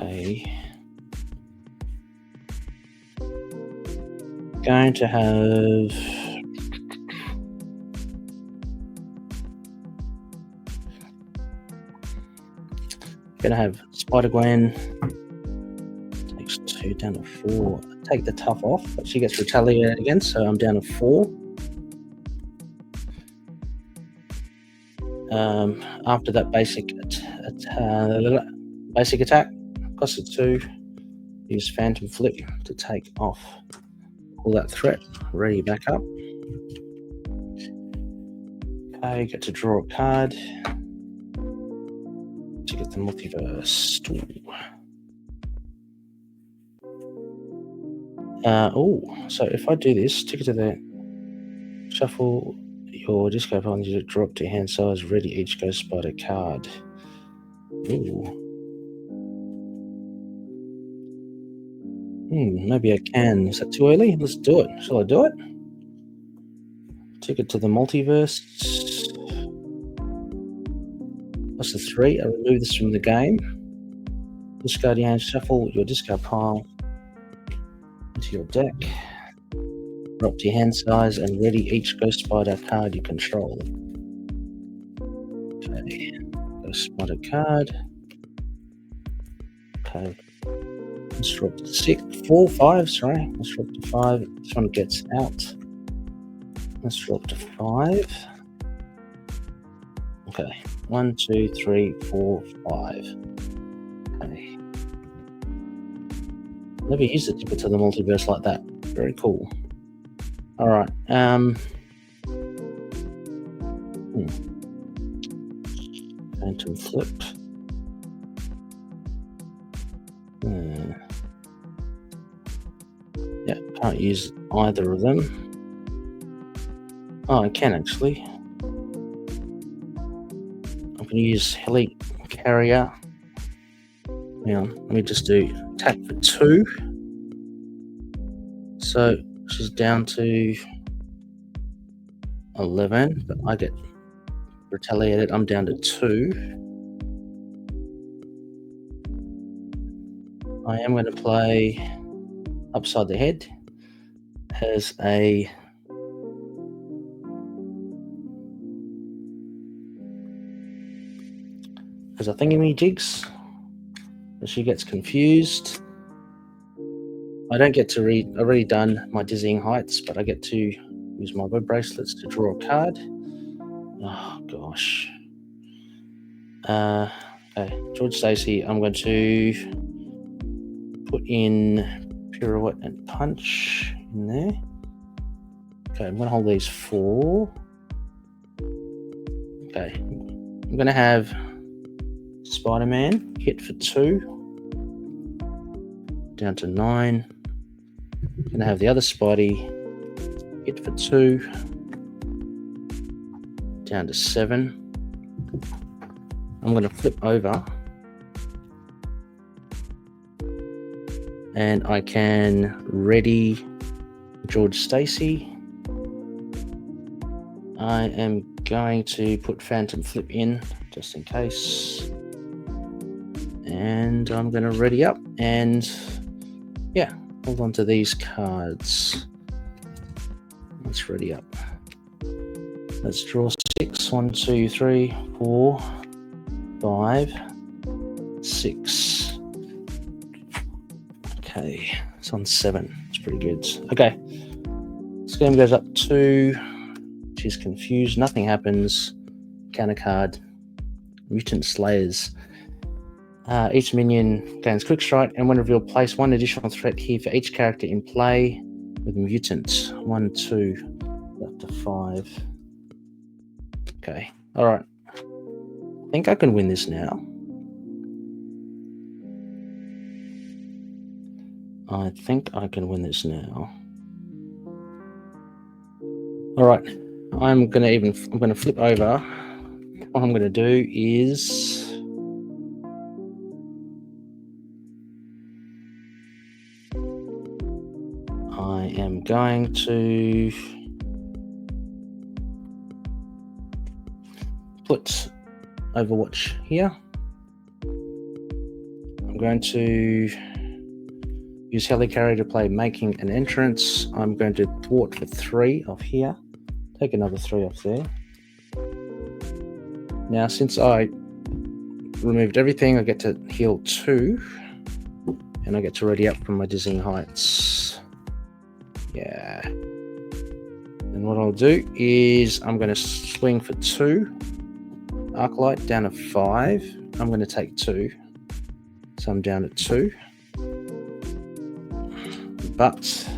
Okay. Going to have Spider-Gwen. Takes 2 down to 4. Take the tough off, but she gets retaliated against, so I'm down to 4. After that basic attack, cost of 2. Use Phantom Flip to take off all that threat. Ready back up. Okay, get to draw a card to get the multiverse tool. So if I do this, take it to the shuffle your discard pile and you draw up to your hand size. Ready each Ghost Spider card. Ooh. Maybe I can. Is that too early? Let's do it. Shall I do it? Take it to the multiverse. Plus the 3. I remove this from the game. Discard your hand, shuffle your discard pile into your deck. Drop to your hand size and ready each Ghost Spider card you control. Okay. Ghost Spider card. Okay. Let's drop to 5. Sorry. Let's drop to 5. This one gets out. Let's drop to 5. Okay. 1, 2, 3, 4, 5. Okay. Never used a ticket to the multiverse like that. Very cool. All right. Phantom Flip. Yeah, can't use either of them. Oh, I can actually. I'm going to use Heli Carrier. Hang on, let me just do attack for 2. So she's down to 11, but I get retaliated. I'm down to 2. I am going to play Upside the Head as a thingy-me-jigs. She gets confused. I don't get to read. I've already done my Dizzying Heights, but I get to use my web bracelets to draw a card. Oh gosh. Okay, George Stacy. I'm going to put in Pirouette and Punch in there. Okay, I'm going to hold these 4. Okay, I'm going to have Spider-Man hit for 2. Down to 9. I'm going to have the other Spidey hit for 2. Down to 7. I'm going to flip over. And I can ready George Stacy. I am going to put Phantom Flip in just in case. And I'm going to ready up and yeah, hold on to these cards. Let's ready up. Let's draw 6. 1, 2, 3, 4, 5, 6. Okay, it's on 7. It's pretty good. Okay, this game goes up 2. She's confused. Nothing happens. Counter card. Mutant Slayers. Each minion gains quick strike, and when revealed, place 1 additional threat here for each character in play with mutant. 1, 2, up to 5. Okay, all right. I think I can win this now. I think I can win this now. All right, I'm gonna flip over. What I'm gonna do is I am going to put Overwatch here. I'm going to use Helicarrier to play Making an Entrance. I'm going to thwart for 3 off here. Take another 3 off there. Now, since I removed everything, I get to heal 2. And I get to ready up from my Dizzying Heights. Yeah. And what I'll do is I'm going to swing for 2. Arclight down to 5. I'm going to take 2. So I'm down at 2. But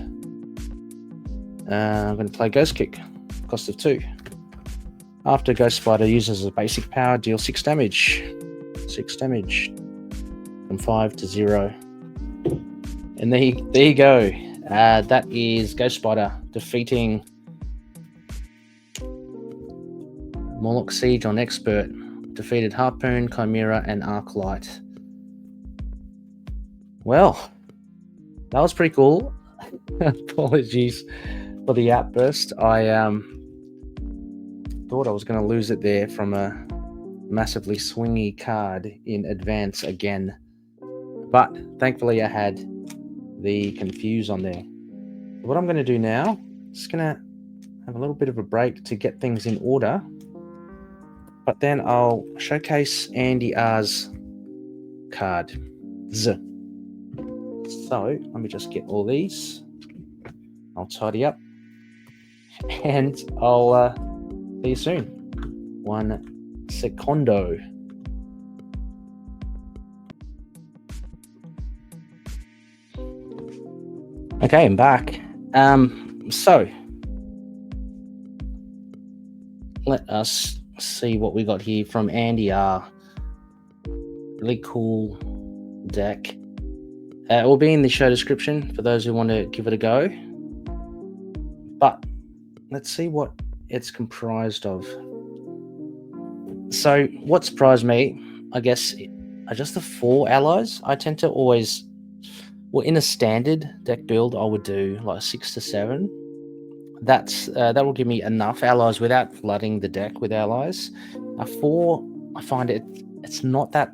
I'm going to play Ghost Kick. Cost of 2. After Ghost Spider uses a basic power, deal 6 damage. 6 damage. From 5 to 0. And there you go. That is Ghost Spider defeating Morlock Siege on Expert. Defeated Harpoon, Chimera, and Arclight. Well, that was pretty cool. Apologies for the outburst. I thought I was going to lose it there from a massively swingy card in advance again. But thankfully I had the Confuse on there. What I'm going to do now, just going to have a little bit of a break to get things in order. But then I'll showcase ANDYR'S card. So let me just get all these. I'll tidy up. And I'll see you soon. 1 secondo. Okay, I'm back. So let us see what we got here from ANDYR. Really cool deck. It will be in the show description for those who want to give it a go. But let's see what it's comprised of. So what surprised me, I guess, are just the 4 allies. I tend to always, well, in a standard deck build, I would do like 6 to 7. That will give me enough allies without flooding the deck with allies. 4, I find it's not that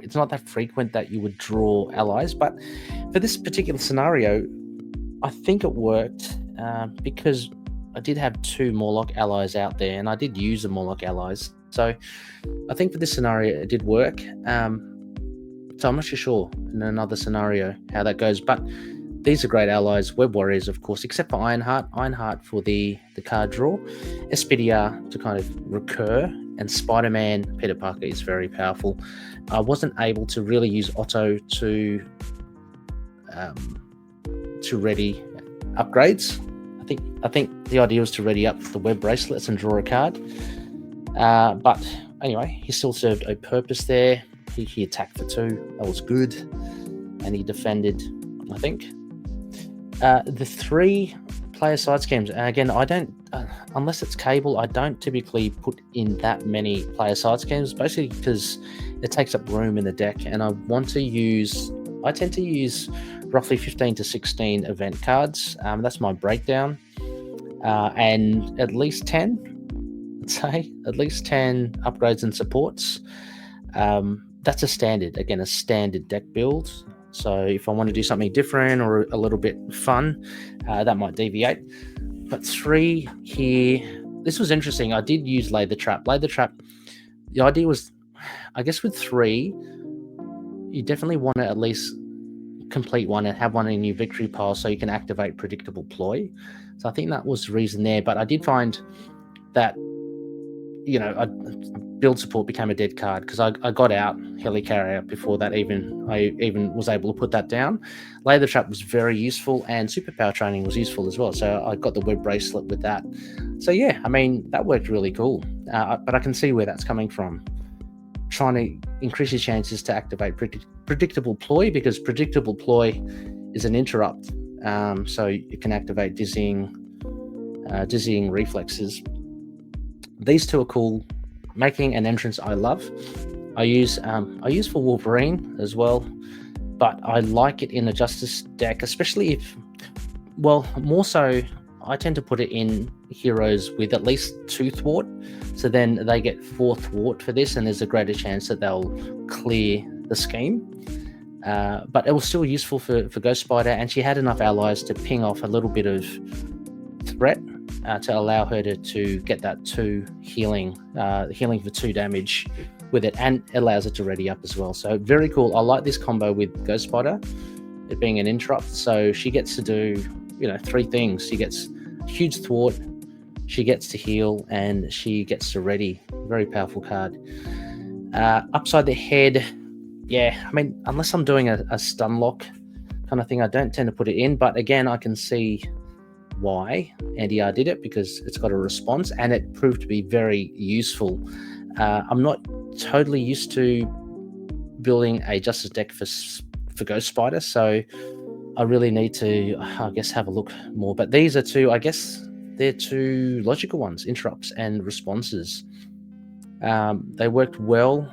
it's not that frequent that you would draw allies, but for this particular scenario, I think it worked because I did have 2 Morlock allies out there, and I did use the Morlock allies. So I think for this scenario, it did work. So I'm not sure in another scenario how that goes, but these are great allies. Web Warriors, of course, except for Ironheart. Ironheart for the card draw. SPDR to kind of recur. And Spider-Man, Peter Parker, is very powerful. I wasn't able to really use Otto to ready upgrades. I think the idea was to ready up the web bracelets and draw a card. But anyway, he still served a purpose there. He attacked for 2. That was good. And he defended, I think. The 3 player side schemes, and again, I don't, unless it's cable, I don't typically put in that many player side schemes, basically because it takes up room in the deck, and I tend to use roughly 15 to 16 event cards. That's my breakdown. And at least 10, let's say, at least 10 upgrades and supports. That's a standard deck build. So if I want to do something different or a little bit fun, that might deviate. But 3 here, this was interesting. I did use Lay the Trap. Lay the Trap, the idea was, I guess with 3, you definitely want to at least complete one and have one in your victory pile so you can activate Predictable Ploy. So I think that was the reason there. But I did find that, build support became a dead card because I got out Helicarrier before that I even was able to put that down. Lay the Trap was very useful, and Superpower Training was useful as well. So I got the web bracelet with that. So yeah, I mean, that worked really cool. But I can see where that's coming from. Trying to increase your chances to activate Predictable Ploy, because Predictable Ploy is an interrupt. So you can activate dizzying reflexes. These 2 are cool. Making an Entrance, I love. I use for Wolverine as well, but I like it in a Justice deck, especially if, well, more so, I tend to put it in heroes with at least 2 thwart, so then they get 4 thwart for this, and there's a greater chance that they'll clear the scheme. But it was still useful for Ghost Spider, and she had enough allies to ping off a little bit of threat to allow her to get that 2 healing for 2 damage with it, and it allows it to ready up as well. So very cool. I like this combo with Ghost Spider, it being an interrupt. So she gets to do 3 things. She gets huge thwart, she gets to heal, and she gets to ready. Very powerful card. Upside the head, yeah, I mean, unless I'm doing a stun lock kind of thing, I don't tend to put it in. But again, I can see why ANDYR did it, because it's got a response, and it proved to be very useful. I'm not totally used to building a Justice deck for Ghost Spider, so I really need to, I guess, have a look more. But these are 2, I guess, they're 2 logical ones: interrupts and responses. They worked well.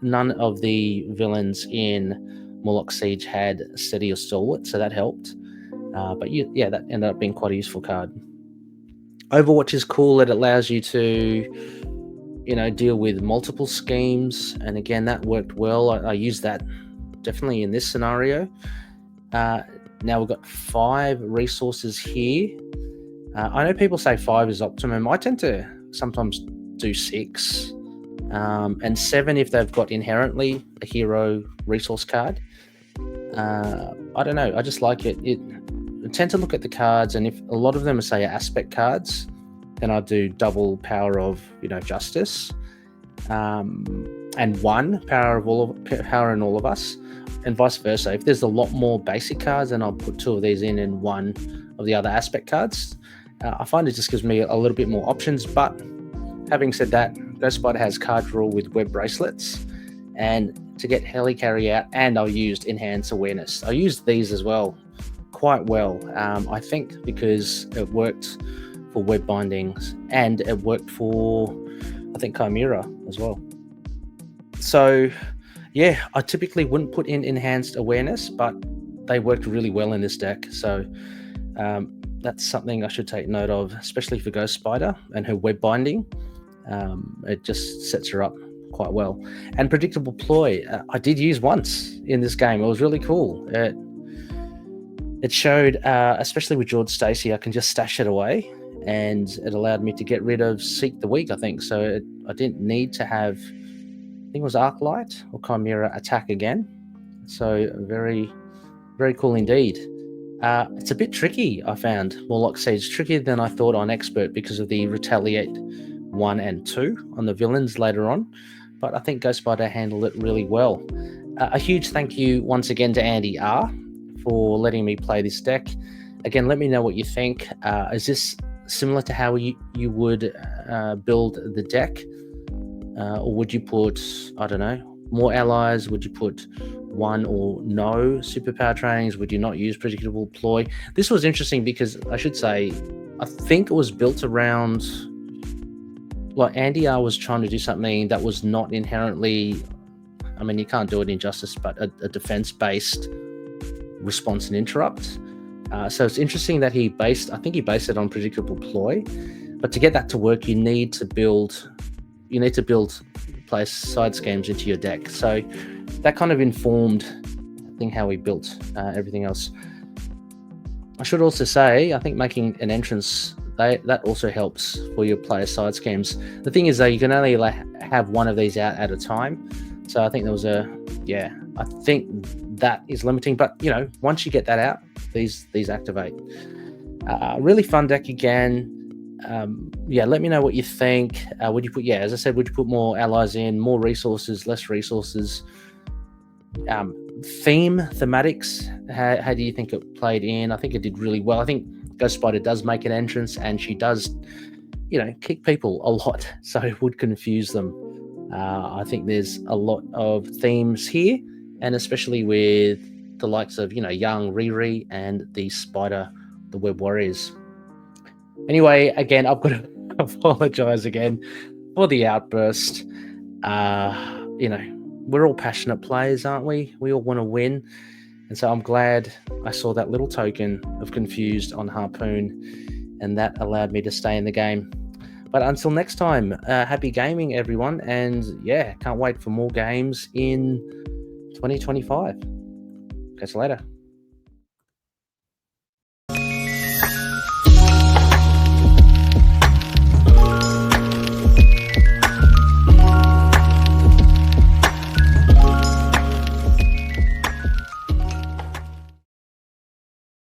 None of the villains in Morlock Siege had Steady or Stalwart, so that helped. But yeah, that ended up being quite a useful card. Overwatch is cool. It allows you to, deal with multiple schemes, and again, that worked well. I used that definitely in this scenario. Now we've got 5 resources here. I know people say 5 is optimum. I tend to sometimes do 6. And 7 if they've got inherently a hero resource card. I don't know, I just like it. I tend to look at the cards, and if a lot of them are, say, aspect cards, then I do double power of Justice, and 1 power in all of us, and vice versa. If there's a lot more basic cards, then I'll put 2 of these in and 1 of the other aspect cards. I find it just gives me a little bit more options. But having said that, Ghost Spider has card draw with web bracelets, and to get helicarry out, and I used enhance awareness. I used these as well quite well, I think, because it worked for web bindings, and it worked for, I think, Chimera as well. So yeah, I typically wouldn't put in enhanced awareness, but they worked really well in this deck. So that's something I should take note of, especially for Ghost Spider and her web binding. It just sets her up quite well. And predictable ploy, I did use once in this game. It was really cool. It showed, especially with George Stacey, I can just stash it away, and it allowed me to get rid of Seek the Weak, I think. So I didn't need to have, I think it was Arclight or Chimera attack again. So very, very cool indeed. It's a bit tricky, I found. Morlock Siege trickier than I thought on Expert because of the Retaliate 1 and 2 on the villains later on. But I think Ghost Spider handled it really well. A huge thank you once again to ANDYR for letting me play this deck. Again, let me know what you think. Is this similar to how you would build the deck? Or would you put, I don't know, more allies? Would you put 1 or no superpower trainings? Would you not use predictable ploy? This was interesting because I should say, I think it was built around, like, ANDYR was trying to do something that was not inherently, I mean, you can't do it in Justice, but a defense-based response and interrupt. So it's interesting that I think he based it on predictable ploy. But to get that to work, you need to build place side schemes into your deck. So that kind of informed, I think, how we built everything else. I should also say, I think making an entrance, that also helps for your player side schemes. The thing is, though, you can only have 1 of these out at a time. So I think there was I think that is limiting. But once you get that out, these activate. Really fun deck again. Let me know what you think. Would you put, as I said, would you put more allies in, more resources, less resources? Thematics, how do you think it played in? I think it did really well. I think Ghost Spider does make an entrance, and she does, kick people a lot, so it would confuse them. I think there's a lot of themes here, and especially with the likes of, young Riri and the Spider, the Web Warriors. Anyway, again, I've got to apologize again for the outburst. We're all passionate players, aren't we? We all want to win. And so I'm glad I saw that little token of confused on Harpoon, and that allowed me to stay in the game. But until next time, happy gaming, everyone. And can't wait for more games in 2025. Catch you later.